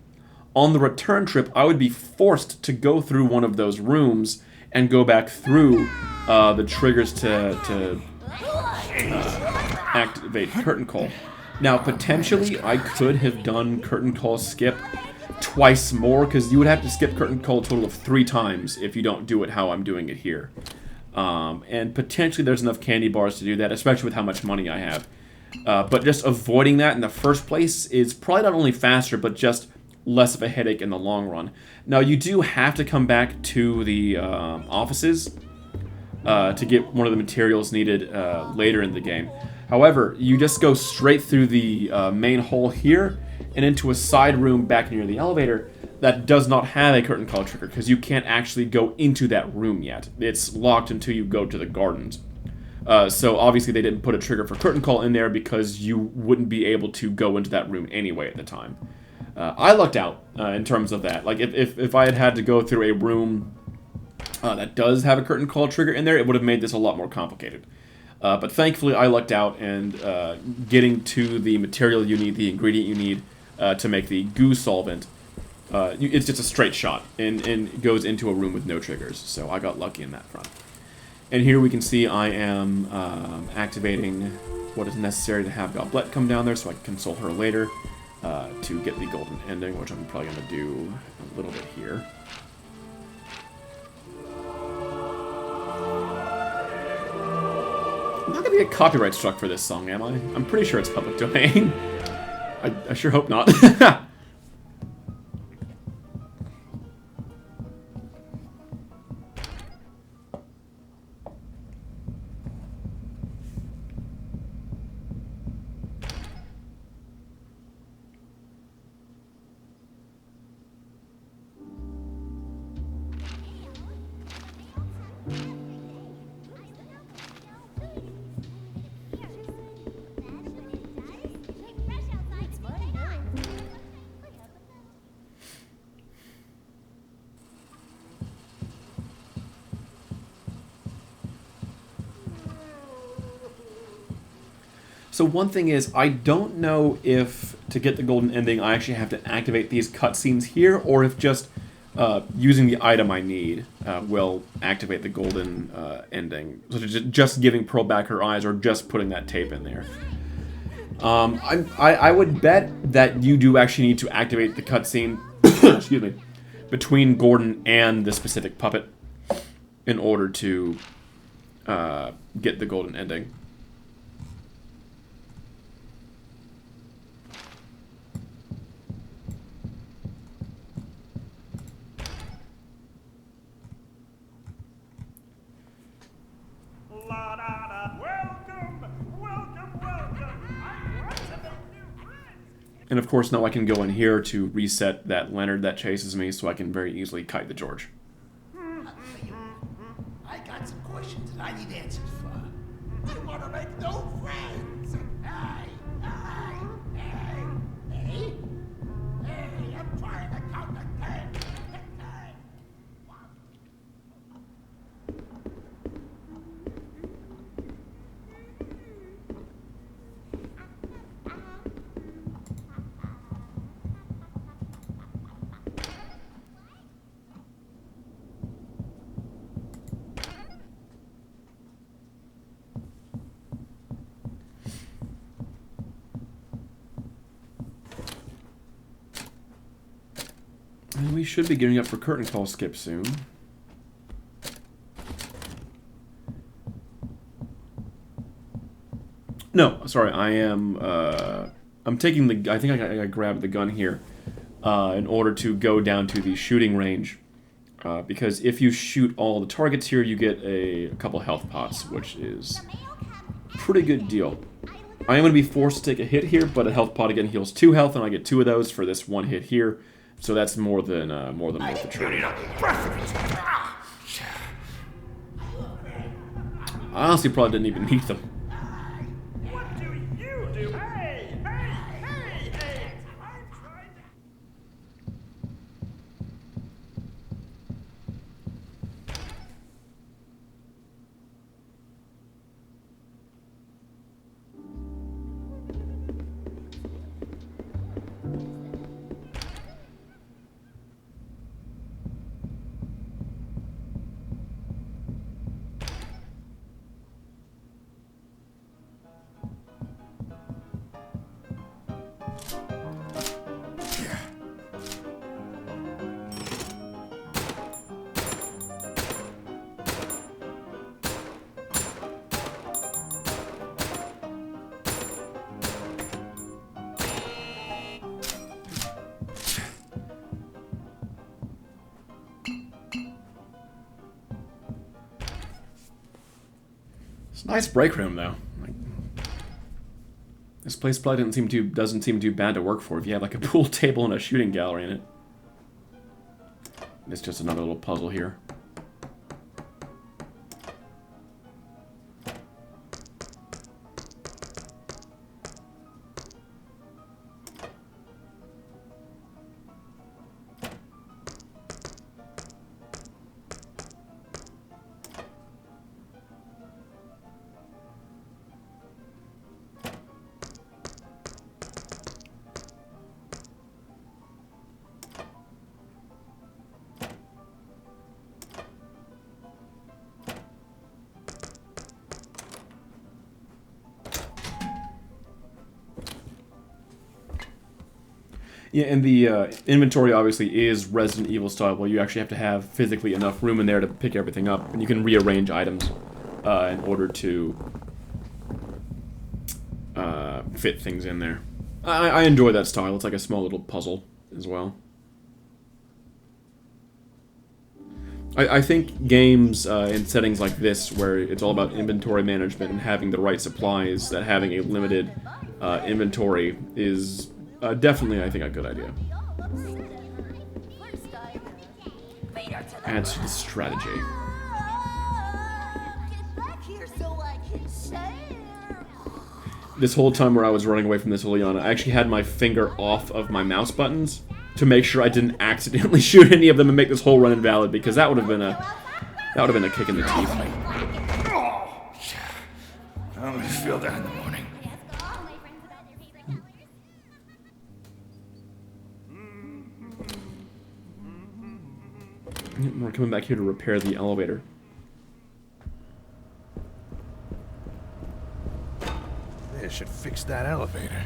on the return trip I would be forced to go through one of those rooms and go back through the triggers to activate curtain call. Now potentially I could have done curtain call skip twice more, because you would have to skip curtain call a total of 3 times if you don't do it how I'm doing it here. And potentially there's enough candy bars to do that, especially with how much money I have. But just avoiding that in the first place is probably not only faster, but just less of a headache in the long run. Now, you do have to come back to the offices to get one of the materials needed later in the game. However, you just go straight through the main hall here and into a side room back near the elevator that does not have a curtain call trigger, because you can't actually go into that room yet. It's locked until you go to the gardens. So obviously they didn't put a trigger for curtain call in there because you wouldn't be able to go into that room anyway at the time. I lucked out in terms of that. Like if I had to go through a room that does have a curtain call trigger in there, it would have made this a lot more complicated. But thankfully I lucked out, and getting to the material you need, the ingredient you need to make the goo solvent, it's just a straight shot and goes into a room with no triggers. So I got lucky in that front. And here we can see I am activating what is necessary to have Goblet come down there so I can console her later to get the golden ending, which I'm probably going to do a little bit here. I'm not going to get copyright struck for this song, am I? I'm pretty sure it's public domain. I sure hope not. So one thing is, I don't know if to get the golden ending I actually have to activate these cutscenes here, or if just using the item I need will activate the golden ending. So just giving Pearl back her eyes, or just putting that tape in there. I would bet that you do actually need to activate the cutscene, excuse me, between Gordon and the specific puppet in order to get the golden ending. La da da. Welcome, welcome, welcome. I want to make new friends. And of course now I can go in here to reset that Leonard that chases me, so I can very easily kite the George. I got some questions that I need answers for. I want to make new friends. Hey, I'm trying to count the game. And we should be gearing up for curtain call skip soon. No, sorry, I am, I'm taking the, I think I grabbed the gun here, in order to go down to the shooting range, because if you shoot all the targets here, you get a couple health pots, which is a pretty good deal. I am going to be forced to take a hit here, but a health pot again heals 2 health, and I get 2 of those for this 1 hit here, so that's more than worth the trade. I honestly probably didn't even need them. What do you do? Hey, I'm trying to... It's a nice break room, though. Like, this place probably doesn't seem too bad to work for if you have like a pool table and a shooting gallery in it. It's just another little puzzle here. Yeah, and the inventory obviously is Resident Evil style, where you actually have to have physically enough room in there to pick everything up, and you can rearrange items in order to fit things in there. I enjoy that style. It's like a small little puzzle as well. I think games in settings like this, where it's all about inventory management and having the right supplies, that having a limited inventory is definitely, I think, a good idea. Adds to the strategy. This whole time where I was running away from this Juliana, I actually had my finger off of my mouse buttons to make sure I didn't accidentally shoot any of them and make this whole run invalid, because that would have been a kick in the teeth. I always feel that in the morning. We're coming back here to repair the elevator. This should fix that elevator.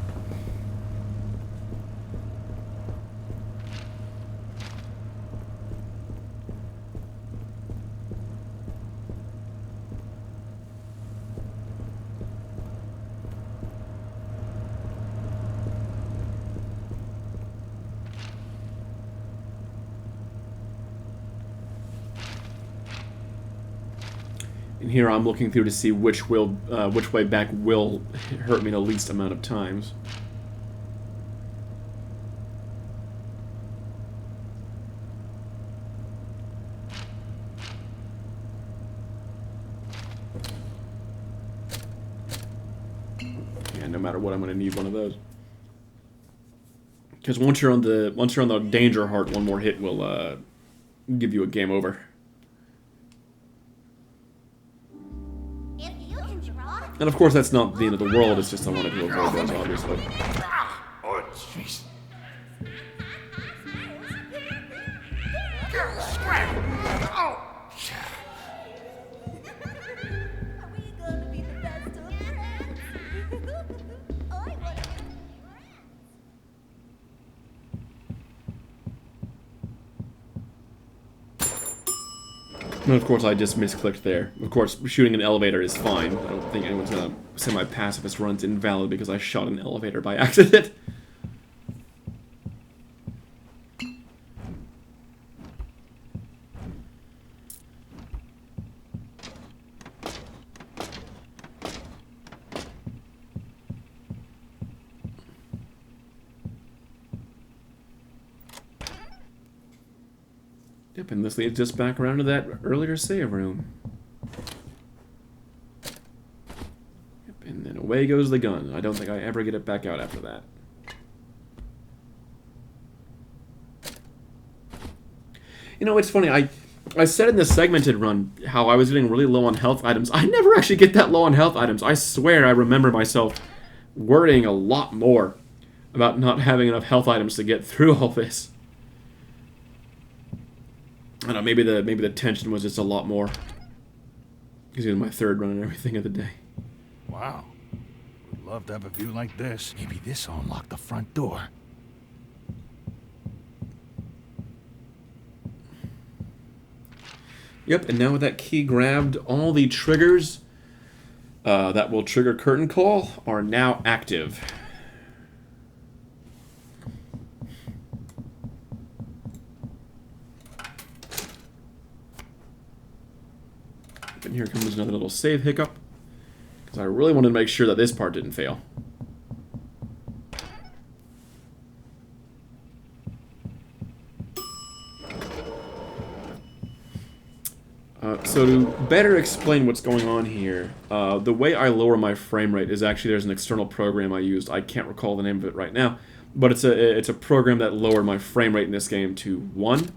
And here I'm looking through to see which way back will hurt me the least amount of times. Yeah, no matter what, I'm going to need one of those. Because once you're on the danger heart, one more hit will give you a game over. If you can draw, And of course, that's not the end of the world. It's just I wanted to avoid those, obviously. Oh, jeez. are we going to be the best of friends? I want to be friends. And of course, I just misclicked there. Of course, shooting an elevator is fine. I don't think anyone's gonna say my pacifist run's invalid because I shot an elevator by accident. Yep, and this leads us back around to that earlier save room. Yep, and then away goes the gun. I don't think I ever get it back out after that. You know, it's funny, I said in the segmented run how I was getting really low on health items. I never actually get that low on health items. I swear I remember myself worrying a lot more about not having enough health items to get through all this. I don't know, maybe the tension was just a lot more. Because it was my third run and everything of the day. Wow. Would love to have a view like this. Maybe this will unlock the front door. Yep, and now with that key grabbed, all the triggers that will trigger curtain call are now active. And here comes another little save hiccup, because I really wanted to make sure that this part didn't fail. So to better explain what's going on here, the way I lower my frame rate is actually there's an external program I used. I can't recall the name of it right now, but it's a program that lowered my frame rate in this game to 1.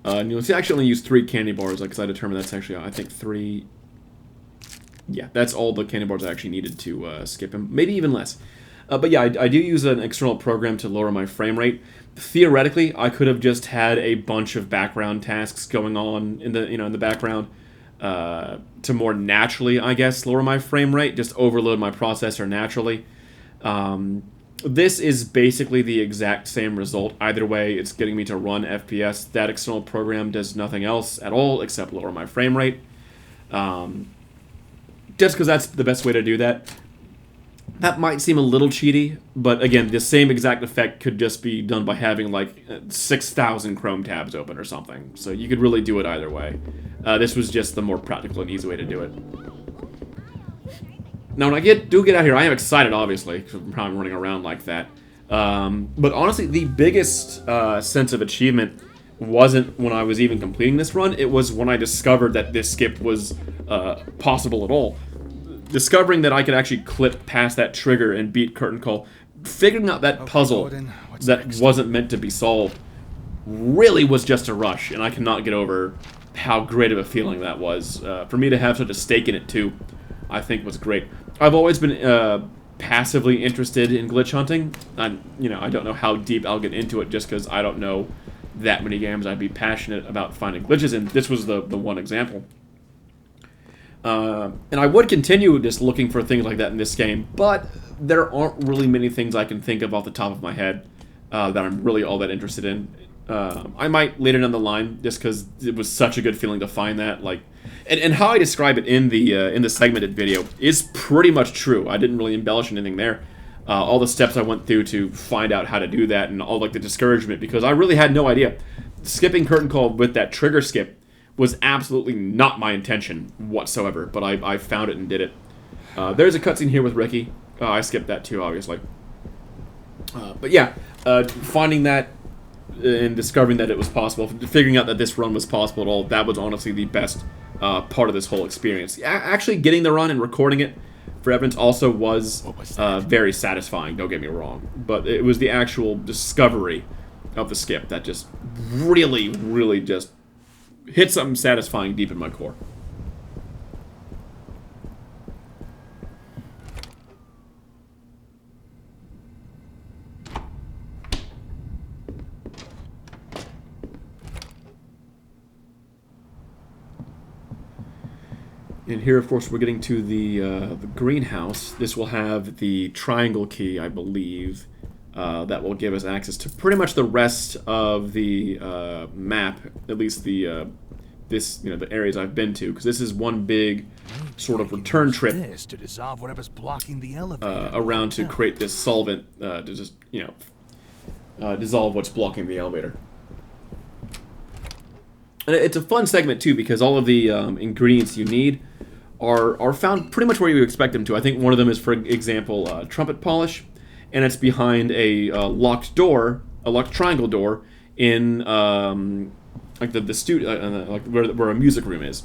And you'll see I actually only use 3 candy bars because I determined that's actually, I think, 3... Yeah, that's all the candy bars I actually needed to skip him. Maybe even less. But yeah, I do use an external program to lower my frame rate. Theoretically, I could have just had a bunch of background tasks going on in the background to more naturally, I guess, lower my frame rate. Just overload my processor naturally. This is basically the exact same result. Either way, it's getting me to run FPS. That external program does nothing else at all except lower my frame rate. Just because that's the best way to do that. That might seem a little cheaty, but again, the same exact effect could just be done by having like 6,000 Chrome tabs open or something. So you could really do it either way. This was just the more practical and easy way to do it. Now, when I do get out here, I am excited, obviously, because I'm probably running around like that. But honestly, the biggest sense of achievement wasn't when I was even completing this run. It was when I discovered that this skip was possible at all. Discovering that I could actually clip past that trigger and beat Curtain Call, figuring out that puzzle that wasn't meant to be solved, really was just a rush, and I cannot get over how great of a feeling that was. For me to have such a stake in it, too, I think was great. I've always been passively interested in glitch hunting. I don't know how deep I'll get into it just because I don't know that many games I'd be passionate about finding glitches, and this was the one example. And I would continue just looking for things like that in this game, but there aren't really many things I can think of off the top of my head that I'm really all that interested in. I might later down the line, just because it was such a good feeling to find that. Like, and how I describe it in the segmented video is pretty much true. I didn't really embellish anything there. All the steps I went through to find out how to do that, and all like the discouragement, because I really had no idea. Skipping curtain call with that trigger skip was absolutely not my intention whatsoever, but I found it and did it. There's a cutscene here with Ricky. I skipped that too, obviously. But yeah, finding that and discovering that it was possible, figuring out that this run was possible at all, that was honestly the best part of this whole experience. Actually getting the run and recording it for evidence also was very satisfying, don't get me wrong. But it was the actual discovery of the skip that just really, really just hit something satisfying deep in my core. And here, of course, we're getting to the greenhouse. This will have the triangle key, I believe, that will give us access to pretty much the rest of the map, at least the the areas I've been to, because this is one big sort of return trip to dissolve whatever's blocking the elevator. around to create this solvent to just dissolve what's blocking the elevator. And it's a fun segment too, because all of the ingredients you need are found pretty much where you expect them to. I think one of them is, for example, trumpet polish, and it's behind a locked door, a locked triangle door in like the studio, like where a music room is.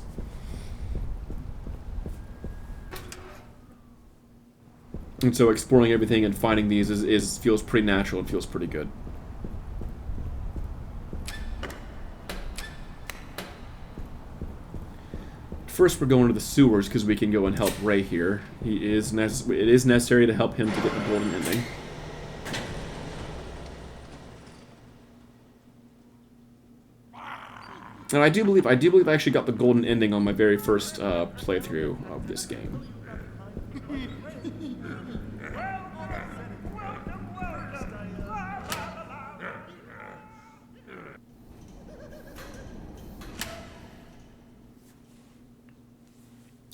And so exploring everything and finding these is feels pretty natural and feels pretty good. First, we're going to the sewers because we can go and help Ray here. It is necessary to help him to get the golden ending. And I do believe I actually got the golden ending on my very first playthrough of this game.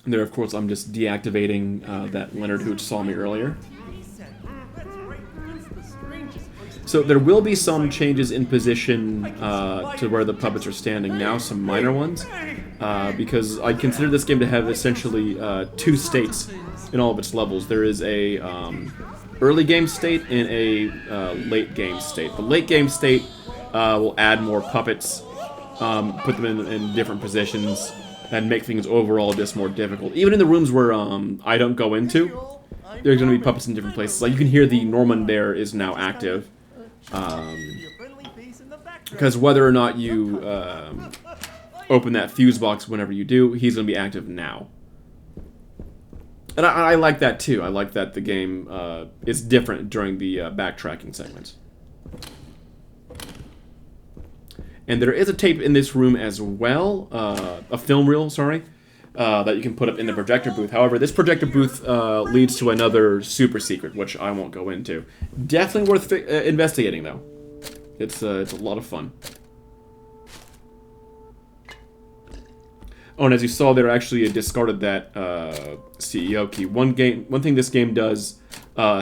And there, of course, I'm just deactivating that Leonard who saw me earlier. So there will be some changes in position to where the puppets are standing now, some minor ones, because I consider this game to have essentially two states in all of its levels. There is a early game state and a late game state. The late game state will add more puppets, put them in different positions, and make things overall just more difficult. Even in the rooms where I don't go into, there's going to be puppets in different places. Like you can hear the Norman there is now active. Because whether or not you open that fuse box whenever you do, he's going to be active now. And I like that too. I like that the game is different during the backtracking segments. And there is a tape in this room as well, a film reel, sorry, that you can put up in the projector booth. However, this projector booth leads to another super secret, which I won't go into. Definitely worth investigating, though. It's a lot of fun. Oh, and as you saw there, actually discarded that CEO key. One thing this game does,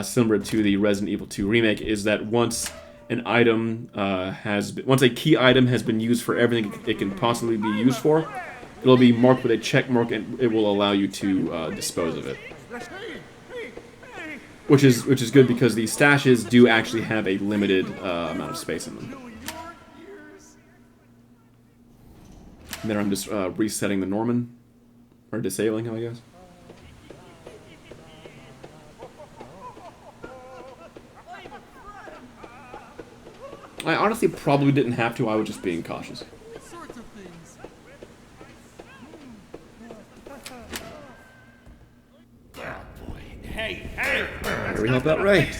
similar to the Resident Evil 2 remake, is that once an item once a key item has been used for everything it can possibly be used for, it'll be marked with a check mark, and it will allow you to dispose of it. Which is good because the stashes do actually have a limited amount of space in them. And then I'm just resetting the Norman, or disabling him, I guess. I honestly probably didn't have to. I was just being cautious. Hey! Here we help out Ray.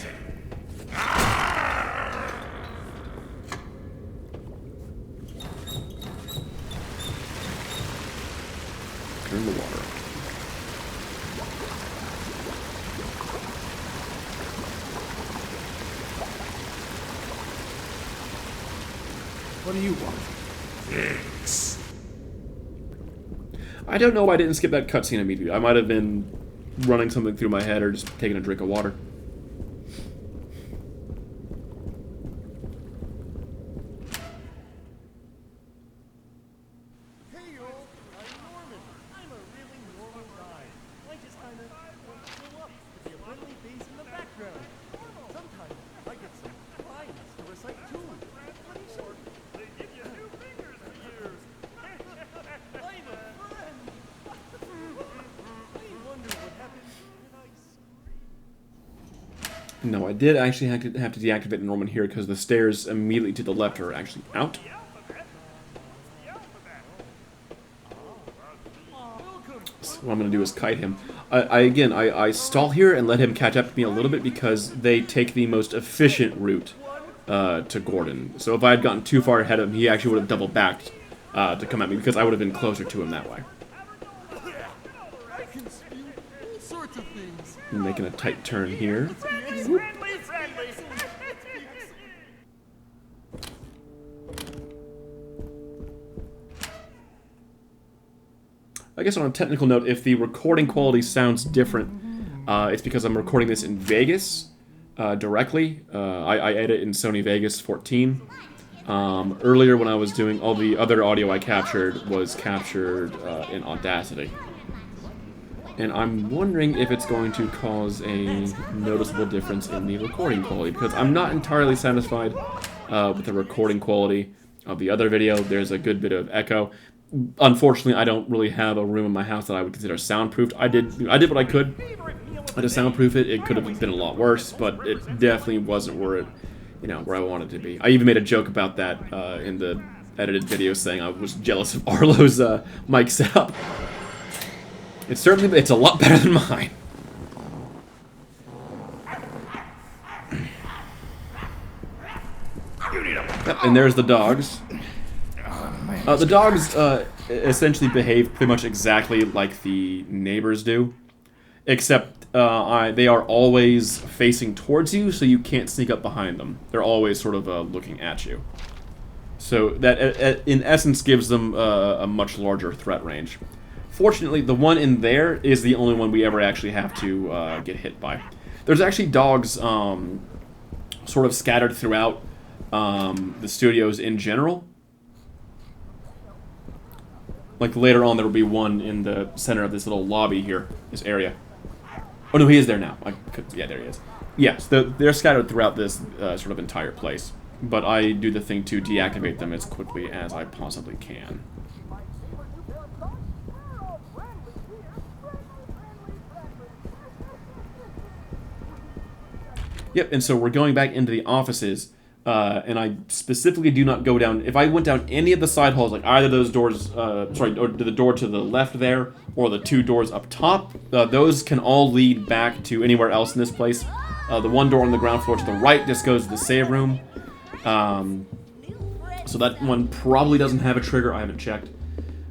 What do you want? Pigs. I don't know why I didn't skip that cutscene immediately. I might have been running something through my head or just taking a drink of water. Hey, y'all. I'm Norman. I'm a really normal guy. I just kind of want to show up to be a friendly face in the background. Sometimes I get some lines to recite too. Pretty short. They give you new fingers for years. I'm a friend. I wonder what happens when I scream. No, I did actually have to deactivate Norman here because the stairs immediately to the left are actually out. So what I'm going to do is kite him. I stall here and let him catch up to me a little bit because they take the most efficient route to Gordon. So if I had gotten too far ahead of him, he actually would have double backed to come at me because I would have been closer to him that way. I can spew all sorts of things. I'm making a tight turn here. Friendly. I guess on a technical note, if the recording quality sounds different, it's because I'm recording this in Vegas directly. I edit in Sony Vegas 14. Earlier when I was doing all the other audio I captured was captured in Audacity. And I'm wondering if it's going to cause a noticeable difference in the recording quality, because I'm not entirely satisfied with the recording quality of the other video. There's a good bit of echo. Unfortunately, I don't really have a room in my house that I would consider soundproofed. I did what I could to soundproof it. It could have been a lot worse, but it definitely wasn't where I wanted to be. I even made a joke about that in the edited video, saying I was jealous of Arlo's mic setup. It's a lot better than mine. Yep, and there's the dogs. The dogs essentially behave pretty much exactly like the neighbors do, except they are always facing towards you, so you can't sneak up behind them. They're always sort of looking at you. So that, in essence, gives them a much larger threat range. Fortunately, the one in there is the only one we ever actually have to get hit by. There's actually dogs sort of scattered throughout the studios in general. Like later on, there will be one in the center of this little lobby here, this area. Oh no, he is there now. Yeah, there he is. Yes, they're scattered throughout this sort of entire place. But I do the thing to deactivate them as quickly as I possibly can. Yep, and so we're going back into the offices, and I specifically do not go down. If I went down any of the side halls, like either those doors, or the door to the left there, or the two doors up top, those can all lead back to anywhere else in this place. The one door on the ground floor to the right just goes to the save room. So that one probably doesn't have a trigger, I haven't checked.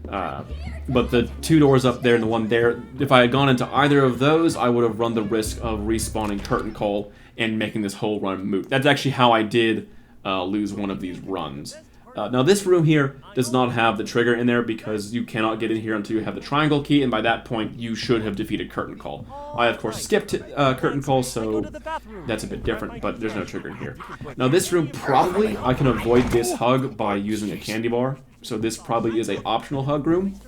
But the two doors up there and the one there, if I had gone into either of those, I would have run the risk of respawning Curtain Call and making this whole run moot. That's actually how I did lose one of these runs. Now this room here does not have the trigger in there because you cannot get in here until you have the triangle key, and by that point you should have defeated Curtain Call. I of course skipped Curtain Call, so that's a bit different, but there's no trigger in here. Now this room, probably I can avoid this hug by using a candy bar, so this probably is a optional hug room.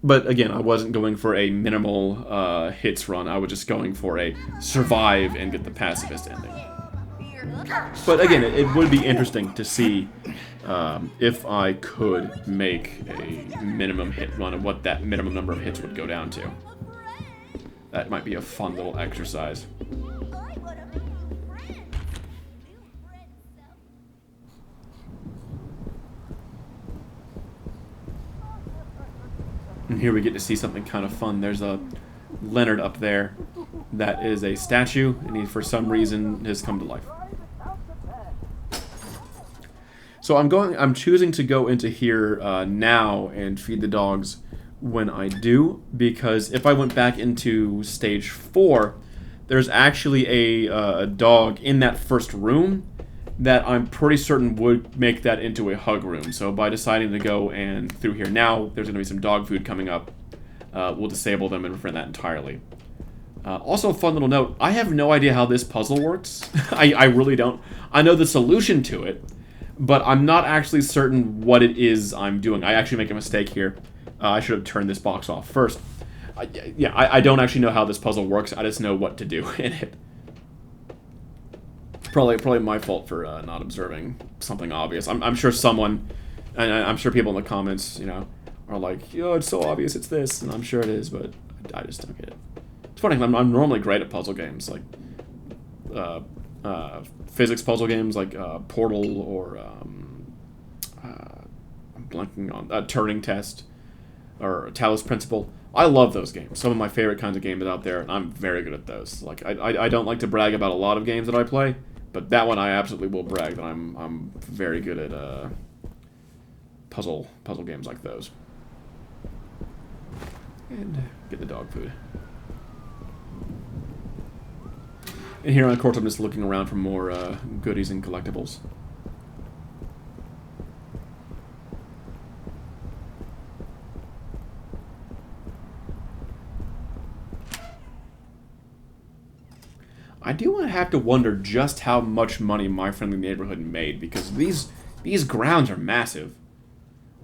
But again, I wasn't going for a minimal hits run, I was just going for a survive and get the pacifist ending. But again, it would be interesting to see if I could make a minimum hit run and what that minimum number of hits would go down to. That might be a fun little exercise. And here we get to see something kind of fun. There's a Leonard up there that is a statue, and he for some reason has come to life. So I'm choosing to go into here now and feed the dogs when I do, because if I went back into stage 4, there's actually a dog in that first room that I'm pretty certain would make that into a hug room. So by deciding to go and through here now, there's going to be some dog food coming up. We'll disable them and prevent that entirely. Also, a fun little note, I have no idea how this puzzle works. I really don't. I know the solution to it, but I'm not actually certain what it is I'm doing. I actually make a mistake here. I should have turned this box off first. I don't actually know how this puzzle works. I just know what to do in it. Probably my fault for not observing something obvious. I'm sure someone, and I'm sure people in the comments, you know, are like, yo, it's so obvious it's this, and I'm sure it is, but I just don't get it. It's funny, I'm normally great at puzzle games, like physics puzzle games, like Portal, or I'm blanking on Turing Test, or Talos Principle. I love those games. Some of my favorite kinds of games out there, and I'm very good at those. Like I don't like to brag about a lot of games that I play, but that one I absolutely will brag that I'm very good at puzzle games like those. And get the dog food. And here, of course, I'm just looking around for more goodies and collectibles. I do have to wonder just how much money My Friendly Neighborhood made, because these grounds are massive.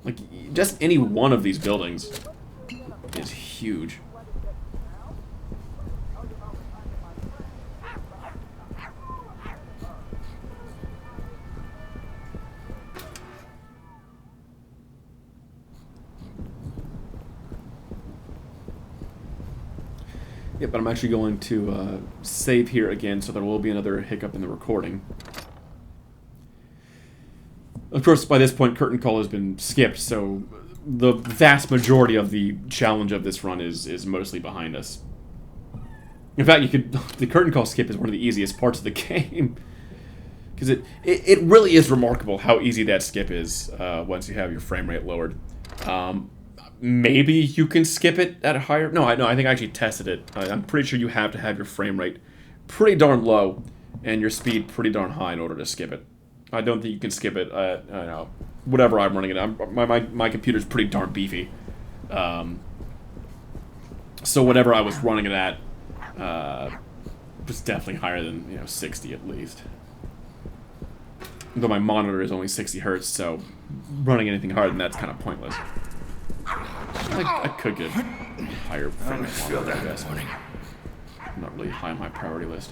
Like, just any one of these buildings is huge. Yep, but I'm actually going to save here again, so there will be another hiccup in the recording. Of course, by this point, Curtain Call has been skipped, so the vast majority of the challenge of this run is mostly behind us. In fact, the Curtain Call skip is one of the easiest parts of the game. Because it really is remarkable how easy that skip is once you have your frame rate lowered. Maybe you can skip it at a higher... No, I think I actually tested it. I'm pretty sure you have to have your frame rate pretty darn low and your speed pretty darn high in order to skip it. I don't think you can skip it at, I don't know, whatever I'm running it at. My computer's pretty darn beefy. So whatever I was running it at was definitely higher than, 60 at least. Though my monitor is only 60 hertz, so running anything higher than that's kind of pointless. I could get higher frame rate monitor, I guess. Not really high on my priority list.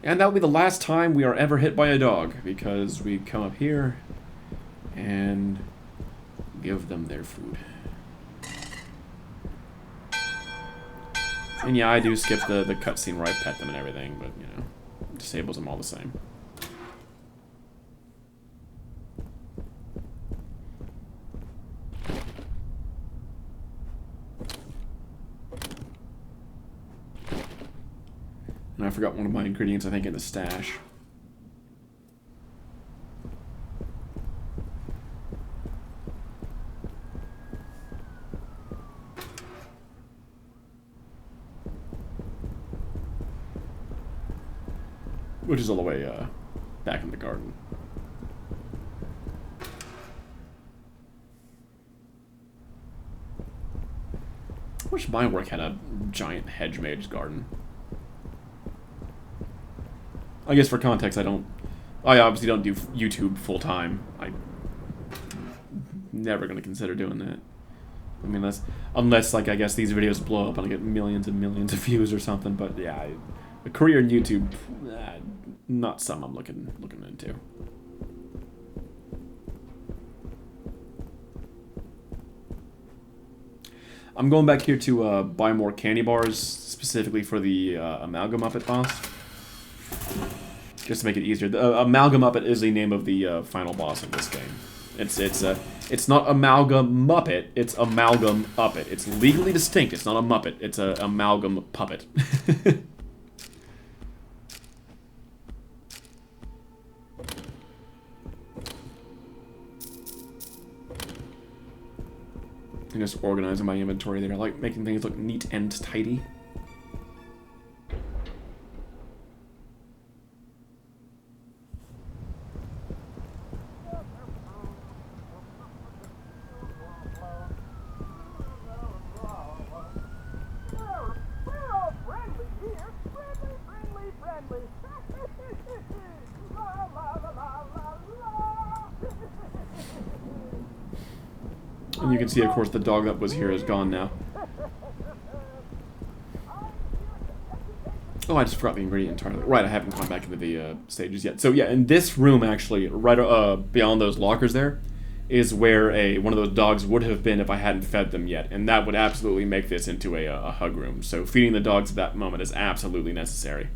And that will be the last time we are ever hit by a dog, because we come up here and give them their food. And yeah, I do skip the cutscene where I pet them and everything, but, it disables them all the same. And I forgot one of my ingredients, I think, in the stash. Which is all the way back in the garden. I wish my work had a giant hedge maze garden. I guess for context, I obviously don't do YouTube full time. I'm never gonna consider doing that. I mean, unless like, I guess these videos blow up and I get millions and millions of views or something. But yeah, a career in YouTube, not something I'm looking into. I'm going back here to buy more candy bars, specifically for the Amalgam Muppet boss. Just to make it easier. The Amalgam Muppet is the name of the final boss of this game. It's not Amalgam Muppet, it's Amalgam Uppet. It's legally distinct. It's not a Muppet. It's a Amalgam Puppet. I'm just organizing my inventory there. I like making things look neat and tidy. You can see, of course, the dog that was here is gone now. Oh, I just forgot the ingredient entirely. Right, I haven't gone back into the stages yet. So yeah, in this room, actually, right beyond those lockers there, is where one of those dogs would have been if I hadn't fed them yet. And that would absolutely make this into a hug room. So feeding the dogs at that moment is absolutely necessary.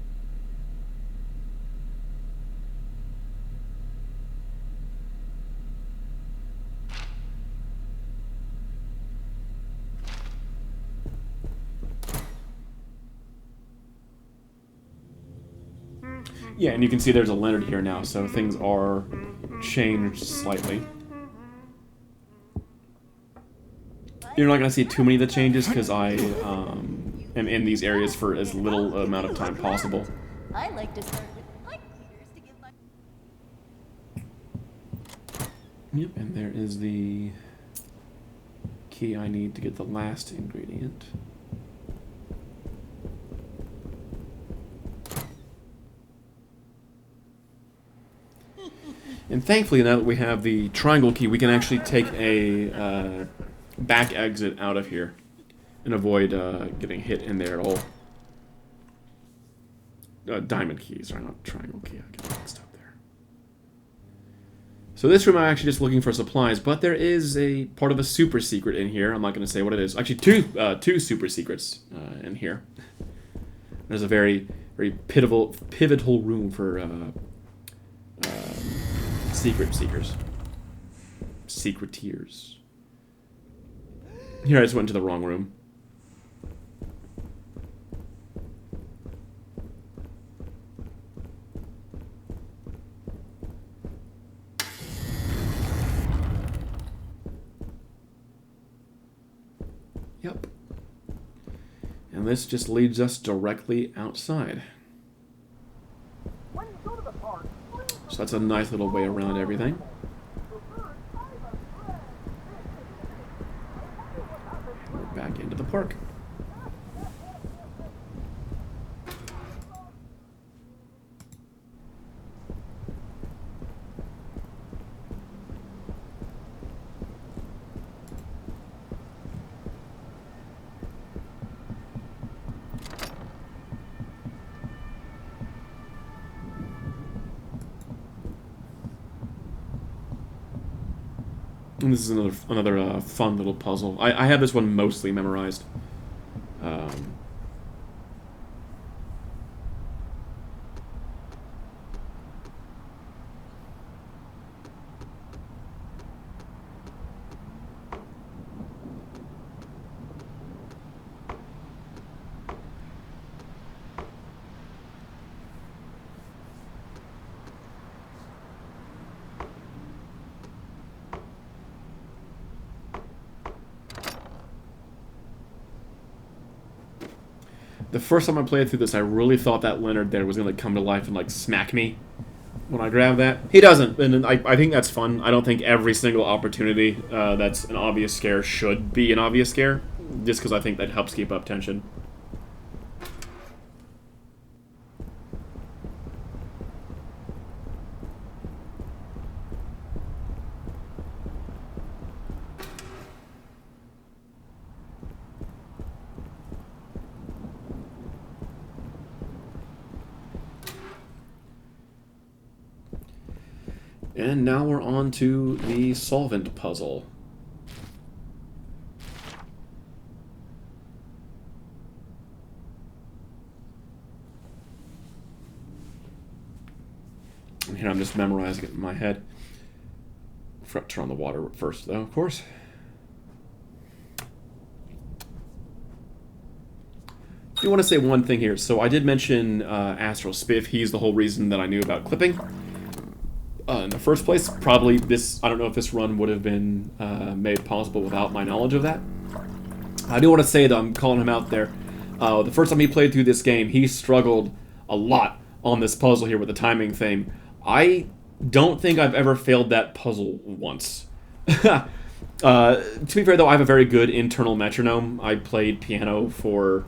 Yeah, and you can see there's a Leonard here now, so things are changed slightly. You're not going to see too many of the changes because I am in these areas for as little amount of time possible. I like to start with pipe cleaners to give my... Yep, and there is the key I need to get the last ingredient. And thankfully, now that we have the triangle key, we can actually take a back exit out of here and avoid getting hit in there at all. Diamond key, sorry, not triangle key. I get mixed up there. So this room, I'm actually just looking for supplies, but there is a part of a super secret in here. I'm not going to say what it is. Actually, two super secrets in here. There's a very pivotal room for secret seekers. Secreteers. Here, I just went into the wrong room. Yep. And this just leads us directly outside. So that's a nice little way around everything. We're back into the park. And this is another fun little puzzle. I have this one mostly memorized. The first time I played through this, I really thought that Leonard there was going to come to life and, like, smack me when I grabbed that. He doesn't, and I think that's fun. I don't think every single opportunity that's an obvious scare should be an obvious scare, just because I think that helps keep up tension. And now we're on to the solvent puzzle. And here I'm just memorizing it in my head. Forgot to turn on the water first, though, of course. I do want to say one thing here. So I did mention Astral Spiff. He's the whole reason that I knew about clipping. In the first place, probably I don't know if this run would have been made possible without my knowledge of that. I do want to say that I'm calling him out there. The first time he played through this game, he struggled a lot on this puzzle here with the timing thing. I don't think I've ever failed that puzzle once. To be fair, though, I have a very good internal metronome. I played piano for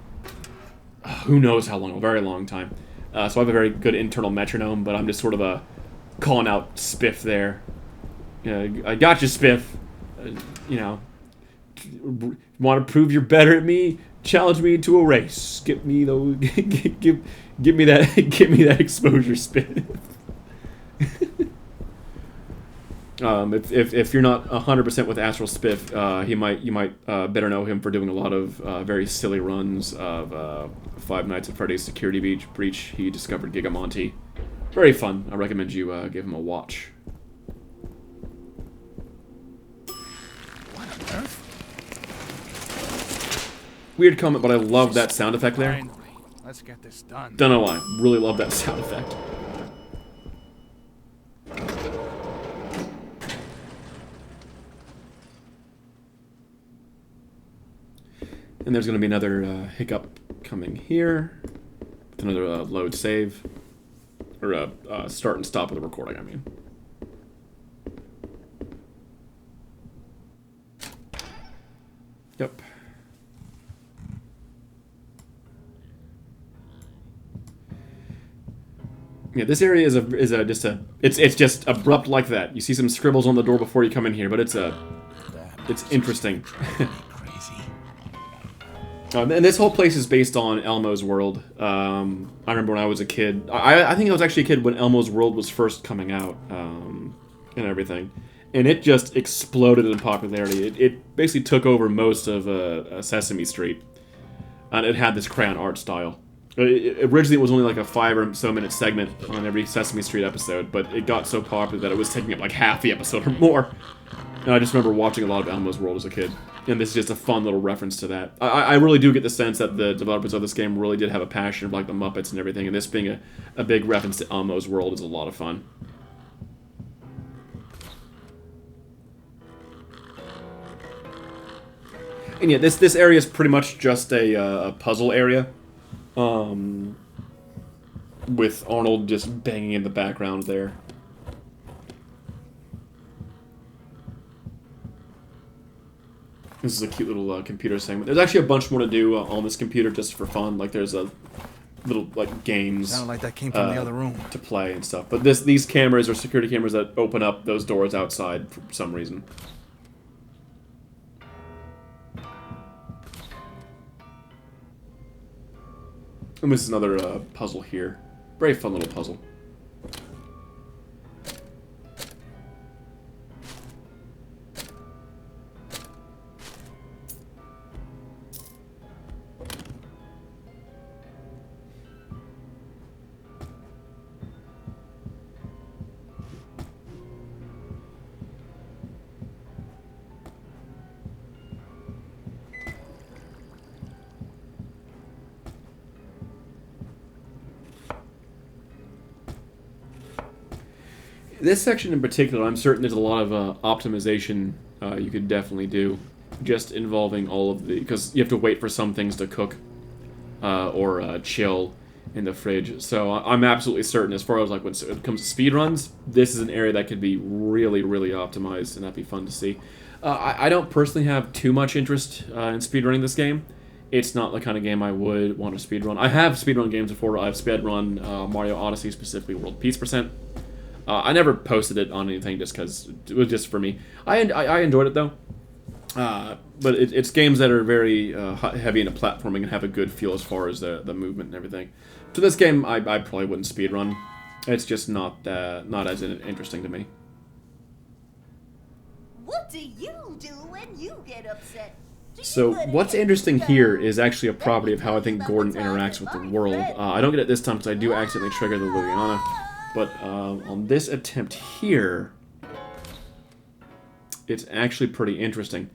who knows how long, a very long time. So I have a very good internal metronome, but I'm just sort of calling out Spiff there. I got you, Spiff. You know, Want to prove you're better at me? Challenge me to a race. Give me those. Give me that. Give me that exposure spin. If you're not 100% with Astral Spiff, you might better know him for doing a lot of very silly runs of Five Nights at Freddy's Security Breach. He discovered Gigamonty. Very fun. I recommend you give him a watch. What on earth? Weird comment, but I love that sound effect there. Finally, let's get this done. Don't know why. Really love that sound effect. And there's going to be another hiccup coming here. With another load save. Or start and stop of the recording, I mean. Yep. Yeah, this area is it's just abrupt like that. You see some scribbles on the door before you come in here, but it's interesting. Crazy. And this whole place is based on Elmo's World. I remember when I was a kid. I think I was actually a kid when Elmo's World was first coming out, and everything, and it just exploded in popularity. It basically took over most of Sesame Street, and it had this crayon art style. Originally, it was only like a 5 or so minute segment on every Sesame Street episode, but it got so popular that it was taking up like half the episode or more. And I just remember watching a lot of Elmo's World as a kid, and this is just a fun little reference to that. I really do get the sense that the developers of this game really did have a passion for like the Muppets and everything, and this being a big reference to Elmo's World is a lot of fun. And yeah, this area is pretty much just a puzzle area. With Arnold just banging in the background there. This is a cute little computer segment. There's actually a bunch more to do on this computer just for fun. Like there's a little like games. Sounded like that came from the other room. To play and stuff. But these cameras are security cameras that open up those doors outside for some reason. And this is another puzzle here. Very fun little puzzle. This section in particular, I'm certain there's a lot of optimization you could definitely do, just involving all of the... because you have to wait for some things to cook or chill in the fridge. So I'm absolutely certain, as far as like when it comes to speedruns, this is an area that could be really, really optimized, and that'd be fun to see. I don't personally have too much interest in speedrunning this game. It's not the kind of game I would want to speedrun. I have speedrun games before. I've speedrun Mario Odyssey, specifically World Peace Percent. I never posted it on anything just because it was just for me. I enjoyed it though, but it's games that are very heavy into platforming and have a good feel as far as the movement and everything. So this game I probably wouldn't speedrun. It's just not as interesting to me. What do you do when you get upset? So what's interesting here is actually a property of how I think Gordon interacts with the world. I don't get it this time because I do accidentally trigger the Liliana. But on this attempt here, it's actually pretty interesting.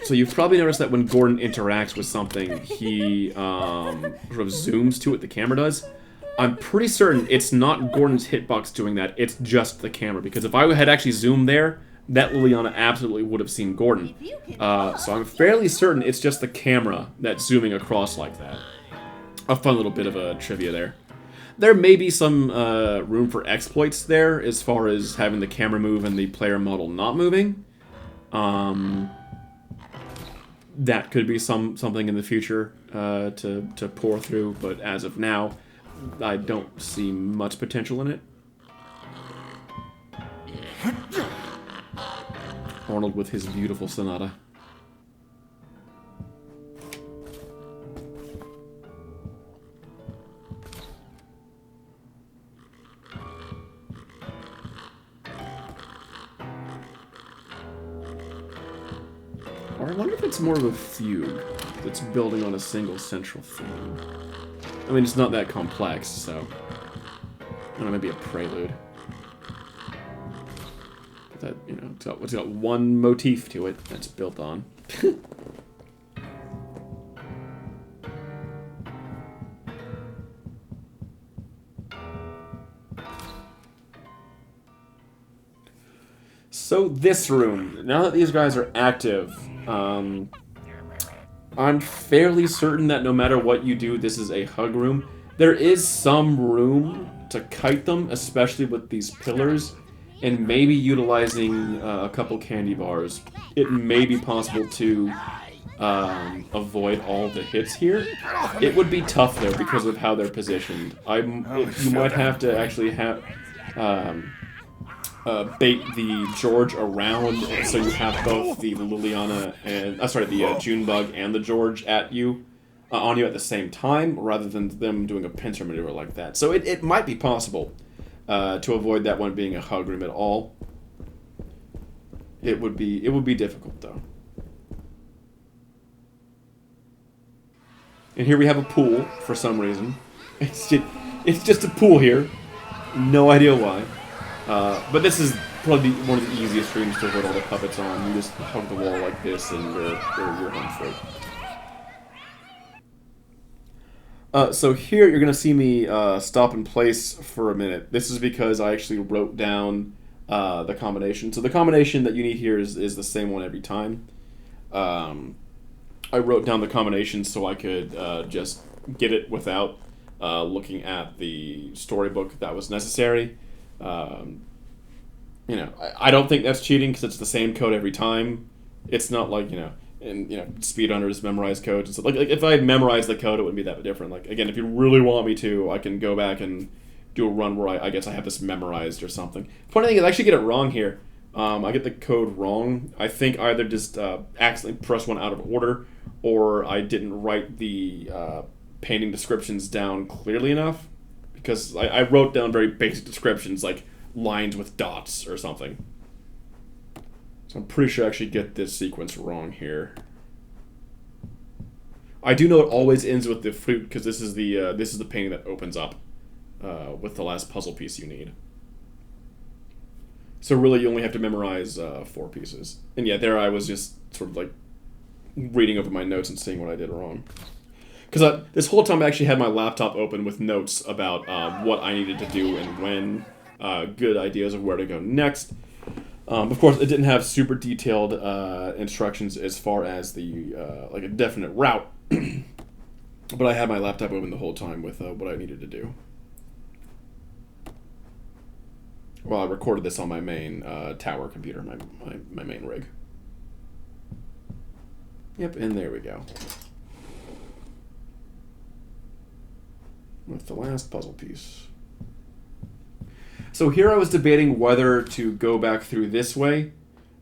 So you've probably noticed that when Gordon interacts with something, he sort of zooms to it, the camera does. I'm pretty certain it's not Gordon's hitbox doing that, it's just the camera. Because if I had actually zoomed there, that Liliana absolutely would have seen Gordon. So I'm fairly certain it's just the camera that's zooming across like that. A fun little bit of a trivia there. There may be some room for exploits there as far as having the camera move and the player model not moving. That could be something in the future to pour through, but as of now, I don't see much potential in it. Arnold with his beautiful sonata. Or I wonder if it's more of a fugue that's building on a single central theme. I mean, it's not that complex, so... I don't know, maybe a prelude. But that, you know, it's got one motif to it that's built on. So this room, now that these guys are active, I'm fairly certain that no matter what you do, this is a hug room. There is some room to kite them, especially with these pillars, and maybe utilizing a couple candy bars. It may be possible to avoid all the hits here. It would be tough though because of how they're positioned. You might have to actually have bait the George around, so you have both the Liliana and the Junebug and the George at you, on you at the same time, rather than them doing a pincer maneuver like that. So it might be possible to avoid that one being a hug room at all. It would be difficult though. And here we have a pool for some reason. It's just a pool here. No idea why. But this is probably one of the easiest rooms to avoid all the puppets on. You just hug the wall like this and you're home free. So here you're going to see me stop in place for a minute. This is because I actually wrote down the combination. So the combination that you need here is the same one every time. I wrote down the combination so I could just get it without looking at the storybook that was necessary. You know, I don't think that's cheating because it's the same code every time. It's not like, speedrunners memorize codes and stuff. Like if I had memorized the code, it wouldn't be that different. Like, again, if you really want me to, I can go back and do a run where I guess I have this memorized or something. Funny thing is, I actually get it wrong here. I get the code wrong. I think I either just accidentally pressed one out of order, or I didn't write the painting descriptions down clearly enough. Because I wrote down very basic descriptions, like lines with dots or something. So I'm pretty sure I actually get this sequence wrong here. I do know it always ends with the flute, because this is the painting that opens up with the last puzzle piece you need. So really, you only have to memorize 4 pieces. And yeah, there I was just sort of like reading over my notes and seeing what I did wrong. Because this whole time I actually had my laptop open with notes about what I needed to do and when, good ideas of where to go next. Of course, it didn't have super detailed instructions as far as the like a definite route, but I had my laptop open the whole time with what I needed to do. Well, I recorded this on my main tower computer, my main rig. Yep, and there we go. With the last puzzle piece. So here I was debating whether to go back through this way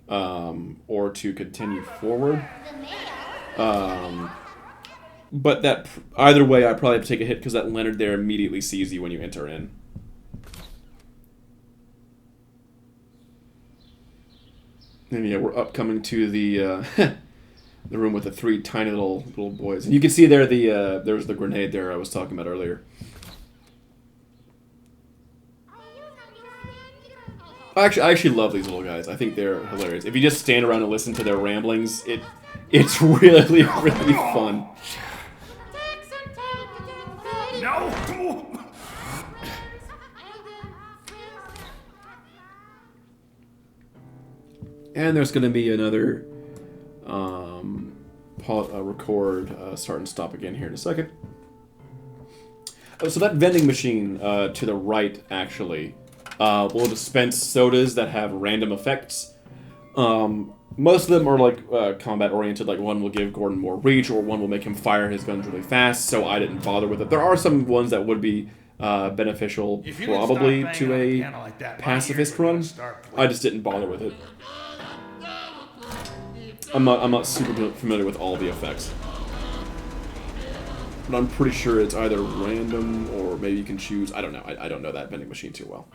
or to continue forward. But that either way, I probably have to take a hit because that Leonard there immediately sees you when you enter in. And yeah, we're upcoming to the the room with the 3 tiny little boys, and you can see there there's the grenade there I was talking about earlier. I actually love these little guys. I think they're hilarious. If you just stand around and listen to their ramblings, it's really fun. No! And there's going to be another record start and stop again here in a second. So that vending machine to the right, actually, will dispense sodas that have random effects. Most of them are like combat oriented, like one will give Gordon more reach, or one will make him fire his guns really fast, so I didn't bother with it. There are some ones that would be beneficial, probably, to a pacifist run. I just didn't bother with it. I'm not super familiar with all the effects. But I'm pretty sure it's either random or maybe you can choose. I don't know. I don't know that vending machine too well.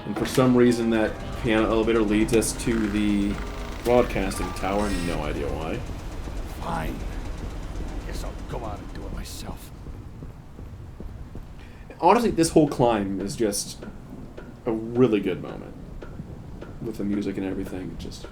And for some reason that piano elevator leads us to the broadcasting tower. No idea why. Fine. Guess I'll go out and do it myself. Honestly, this whole climb is just a really good moment. With the music and everything, just...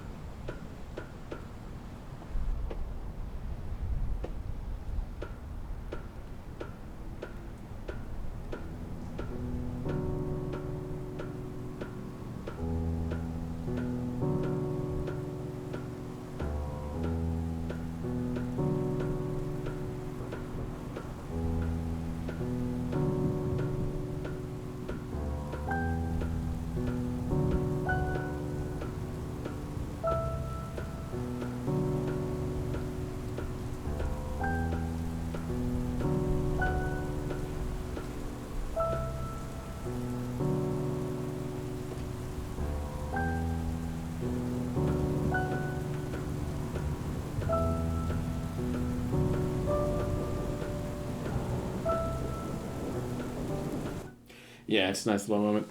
Yeah, it's a nice little moment.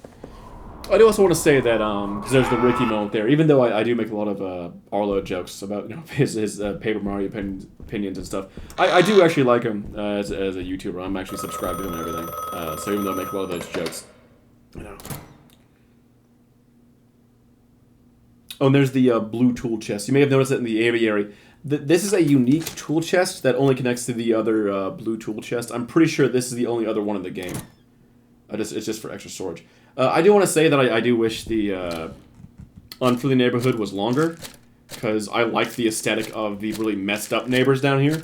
I do also want to say that, because there's the Ricky moment there, even though I do make a lot of Arlo jokes about his Paper Mario opinions and stuff, I do actually like him as a YouTuber. I'm actually subscribed to him and everything. So even though I make a lot of those jokes, you know. Oh, and there's the blue tool chest. You may have noticed it in the aviary. This is a unique tool chest that only connects to the other blue tool chest. I'm pretty sure this is the only other one in the game. It's just for extra storage. I do want to say that I do wish the Unfriendly Neighborhood was longer, because I like the aesthetic of the really messed up neighbors down here.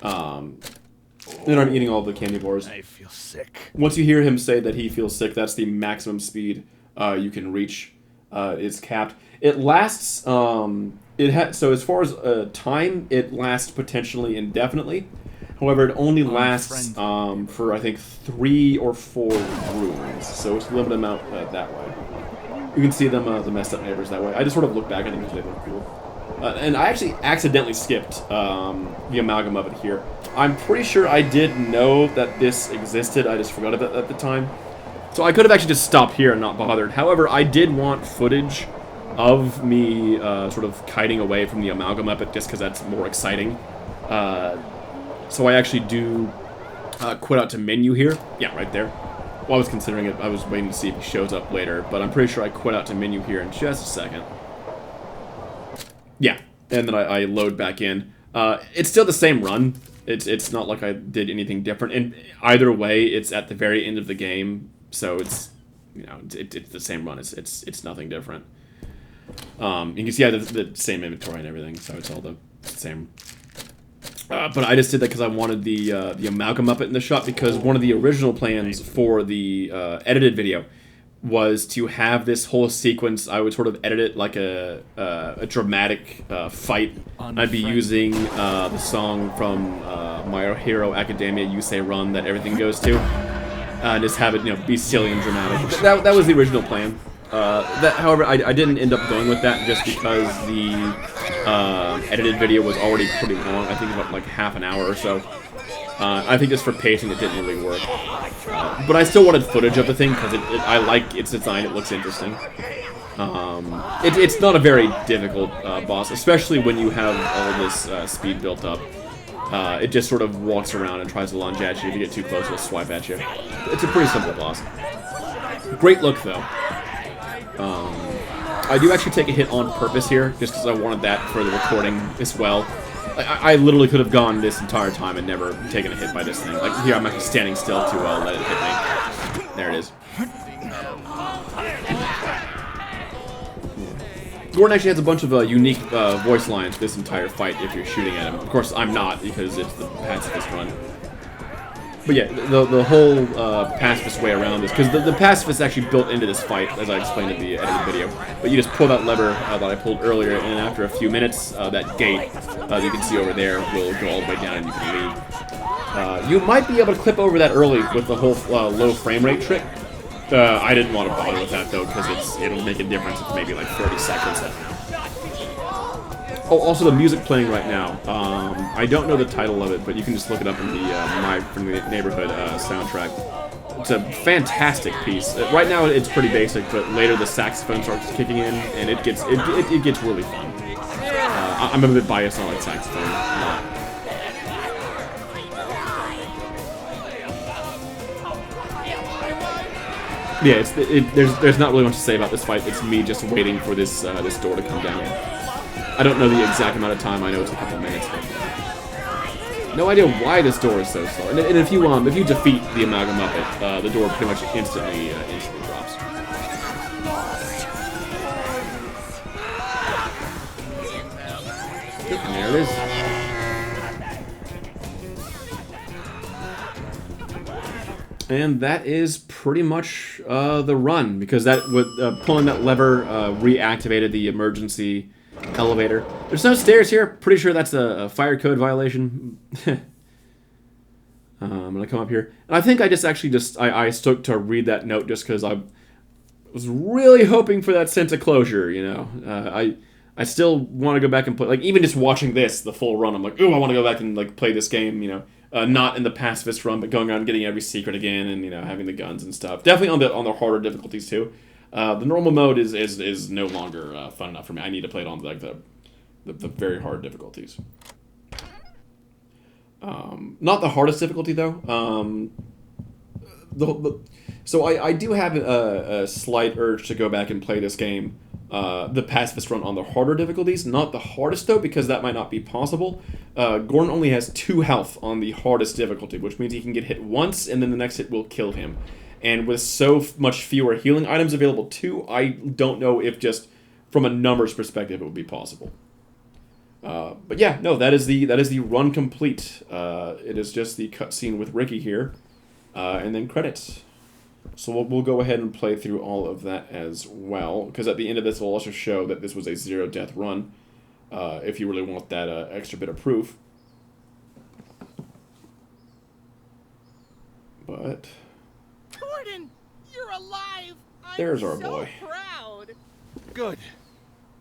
Then I'm eating all the candy bars. I feel sick. Once you hear him say that he feels sick, that's the maximum speed you can reach. It's capped. It lasts. So as far as time, it lasts potentially indefinitely. However, it only lasts for, I think, 3 or 4 rooms, so it's a limited amount that way. You can see them, the messed up neighbors that way. I just sort of look back at them because they look cool. And I actually accidentally skipped the amalgam of it here. I'm pretty sure I did know that this existed, I just forgot about it at the time. So I could have actually just stopped here and not bothered. However, I did want footage of me sort of kiting away from the amalgam of it just because that's more exciting. So I actually do quit out to menu here. Yeah, right there. Well, I was considering it. I was waiting to see if he shows up later, but I'm pretty sure I quit out to menu here in just a second. Yeah, and then I load back in. It's still the same run. It's not like I did anything different. And either way, it's at the very end of the game, so it's it's the same run. It's nothing different. You can see I have the same inventory and everything, so it's all the same. But I just did that because I wanted the amalgam up it in the shot, because one of the original plans for the edited video was to have this whole sequence. I would sort of edit it like a dramatic fight. I'd be using the song from My Hero Academia, You Say Run, that everything goes to, and just have it be silly and dramatic. That was the original plan. However, I didn't end up going with that just because the edited video was already pretty long. I think about like half an hour or so. I think just for pacing, it didn't really work. But I still wanted footage of the thing because I like its design. It looks interesting. It's not a very difficult boss, especially when you have all this speed built up. It just sort of walks around and tries to lunge at you. If you get too close, it'll swipe at you. It's a pretty simple boss. Great look, though. I do actually take a hit on purpose here, just because I wanted that for the recording as well. I literally could have gone this entire time and never taken a hit by this thing. Like, here I'm actually standing still to let it hit me. There it is. Gordon actually has a bunch of unique voice lines this entire fight if you're shooting at him. Of course, I'm not, because it's the pacifist run. But yeah, the whole pacifist way around this, because the pacifist actually built into this fight, as I explained in the edited video. But you just pull that lever that I pulled earlier, and after a few minutes, that gate you can see over there will go all the way down and you can leave. You might be able to clip over that early with the whole low frame rate trick. I didn't want to bother with that though, because it'll make a difference. It's maybe like 30 seconds. Oh, also the music playing right now. I don't know the title of it, but you can just look it up in the My Friendly Neighborhood soundtrack. It's a fantastic piece. Right now it's pretty basic, but later the saxophone starts kicking in, and it gets really fun. I'm a bit biased on like saxophone. Yeah, there's not really much to say about this fight. It's me just waiting for this this door to come down. I don't know the exact amount of time. I know it's a couple minutes. But no idea why this door is so slow. And if you defeat the Amalgam Muppet, the door pretty much instantly drops. And there it is. And that is pretty much the run, because that pulling that lever reactivated the emergency elevator. There's no stairs here. Pretty sure that's a fire code violation. I'm gonna come up here, and I think I stuck to read that note just because I was really hoping for that sense of closure. You know, I still want to go back and play. Like even just watching the full run, I'm like, ooh, I want to go back and like play this game. You know, not in the pacifist run, but going around and getting every secret again, and you know, having the guns and stuff. Definitely on the harder difficulties too. The normal mode is no longer fun enough for me. I need to play it on like the very hard difficulties. Not the hardest difficulty though. So I do have a slight urge to go back and play this game, the pacifist run on the harder difficulties. Not the hardest though, because that might not be possible. Gordon only has 2 health on the hardest difficulty, which means he can get hit once and then the next hit will kill him. And with so much fewer healing items available too, I don't know if just from a numbers perspective it would be possible. But yeah, no, that is the run complete. It is just the cutscene with Ricky here, and then credits. So we'll go ahead and play through all of that as well, because at the end of this, we'll also show that this was a 0-death run, if you really want that extra bit of proof. But Gordon, you're alive! There's I'm our so boy. proud! Good.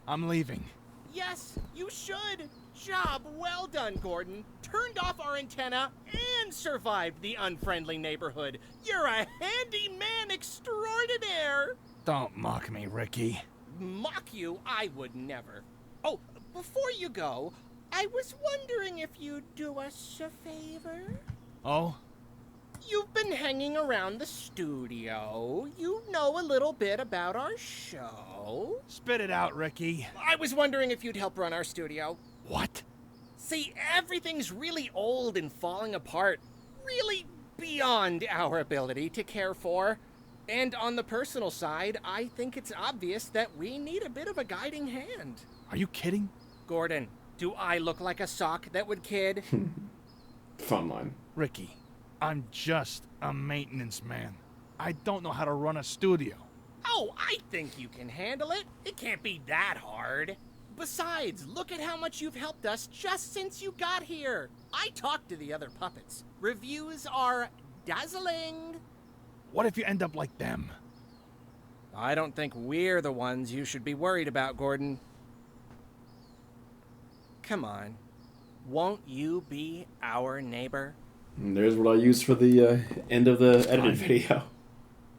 I'm leaving. Yes, you should! Job well done, Gordon. Turned off our antenna and survived the unfriendly neighborhood. You're a handyman extraordinaire! Don't mock me, Ricky. Mock you? I would never. Oh, before you go, I was wondering if you'd do us a favor? Oh? You've been hanging around the studio. You know a little bit about our show. Spit it out, Ricky. I was wondering if you'd help run our studio. What? See, everything's really old and falling apart. Really beyond our ability to care for. And on the personal side, I think it's obvious that we need a bit of a guiding hand. Are you kidding? Gordon, do I look like a sock that would kid? Fun line. Ricky, I'm just a maintenance man. I don't know how to run a studio. Oh, I think you can handle it. It can't be that hard. Besides, look at how much you've helped us just since you got here. I talked to the other puppets. Reviews are dazzling. What if you end up like them? I don't think we're the ones you should be worried about, Gordon. Come on. Won't you be our neighbor? And there's what I used for the end of the edited video.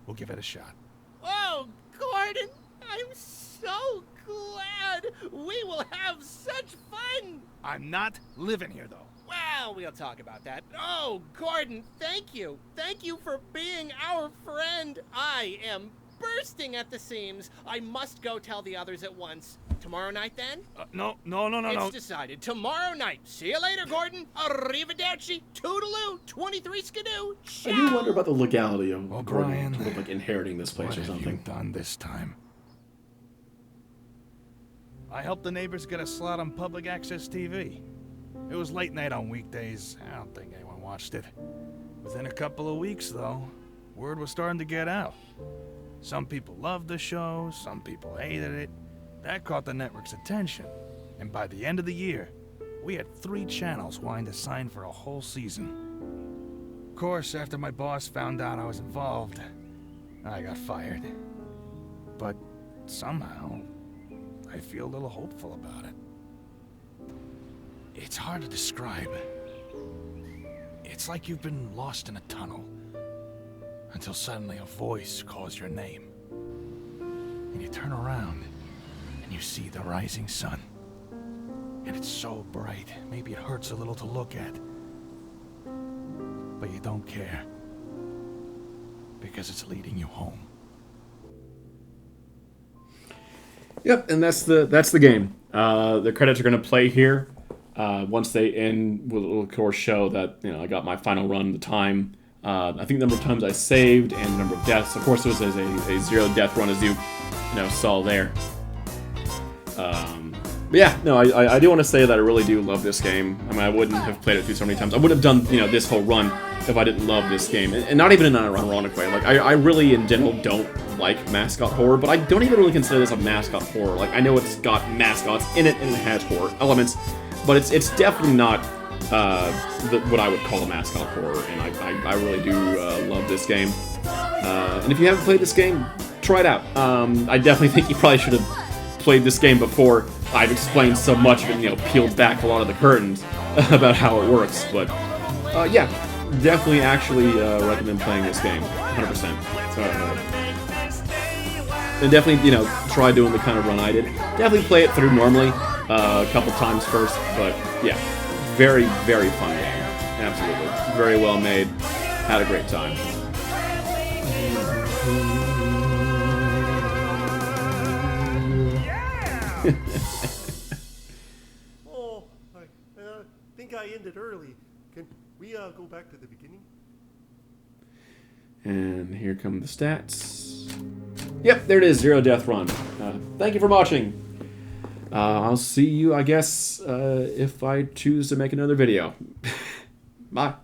We'll give it a shot. Oh, Gordon, I'm so glad. We will have such fun. I'm not living here, though. Well, we'll talk about that. Oh, Gordon, thank you. Thank you for being our friend. I am bursting at the seams. I must go tell the others at once. Tomorrow night, then? No. It's decided. Tomorrow night. See you later, Gordon. Arrivederci. Toodaloo. 23 skidoo. Ciao. I do wonder about the legality of Well, Gordon Brian, like inheriting this place What or have you something. done this time? I helped the neighbors get a slot on public access TV. It was late night on weekdays. I don't think anyone watched it. Within a couple of weeks, though, word was starting to get out. Some people loved the show, some people hated it. That caught the network's attention. And by the end of the year, we had 3 channels wanting to sign for a whole season. Of course, after my boss found out I was involved, I got fired. But somehow, I feel a little hopeful about it. It's hard to describe. It's like you've been lost in a tunnel until suddenly a voice calls your name. And you turn around and you see the rising sun. And it's so bright, maybe it hurts a little to look at. But you don't care. Because it's leading you home. Yep, and that's the game. The credits are going to play here. Once they end, will of course show that I got my final run, the time. I think the number of times I saved and the number of deaths. Of course, it was a 0 death run, as you saw there. But yeah, no, I do want to say that I really do love this game. I mean, I wouldn't have played it through so many times. I wouldn't have done this whole run if I didn't love this game, and not even in an ironic way. Like I really in general don't like mascot horror, but I don't even really consider this a mascot horror. Like I know it's got mascots in it and it has horror elements, but it's definitely not what I would call a mascot horror, and I really do love this game. And if you haven't played this game, try it out. I definitely think you probably should have played this game before I've explained so much of it, peeled back a lot of the curtains about how it works. But yeah, definitely actually recommend playing this game, 100%. And definitely, try doing the kind of run I did. Definitely play it through normally a couple times first, but yeah, very, very fun game. Absolutely. Very well made. Had a great time. Oh, I think I ended early. Can we go back to the beginning? And here come the stats. Yep, there it is, 0 death run. Thank you for watching. I'll see you, I guess, if I choose to make another video. Bye.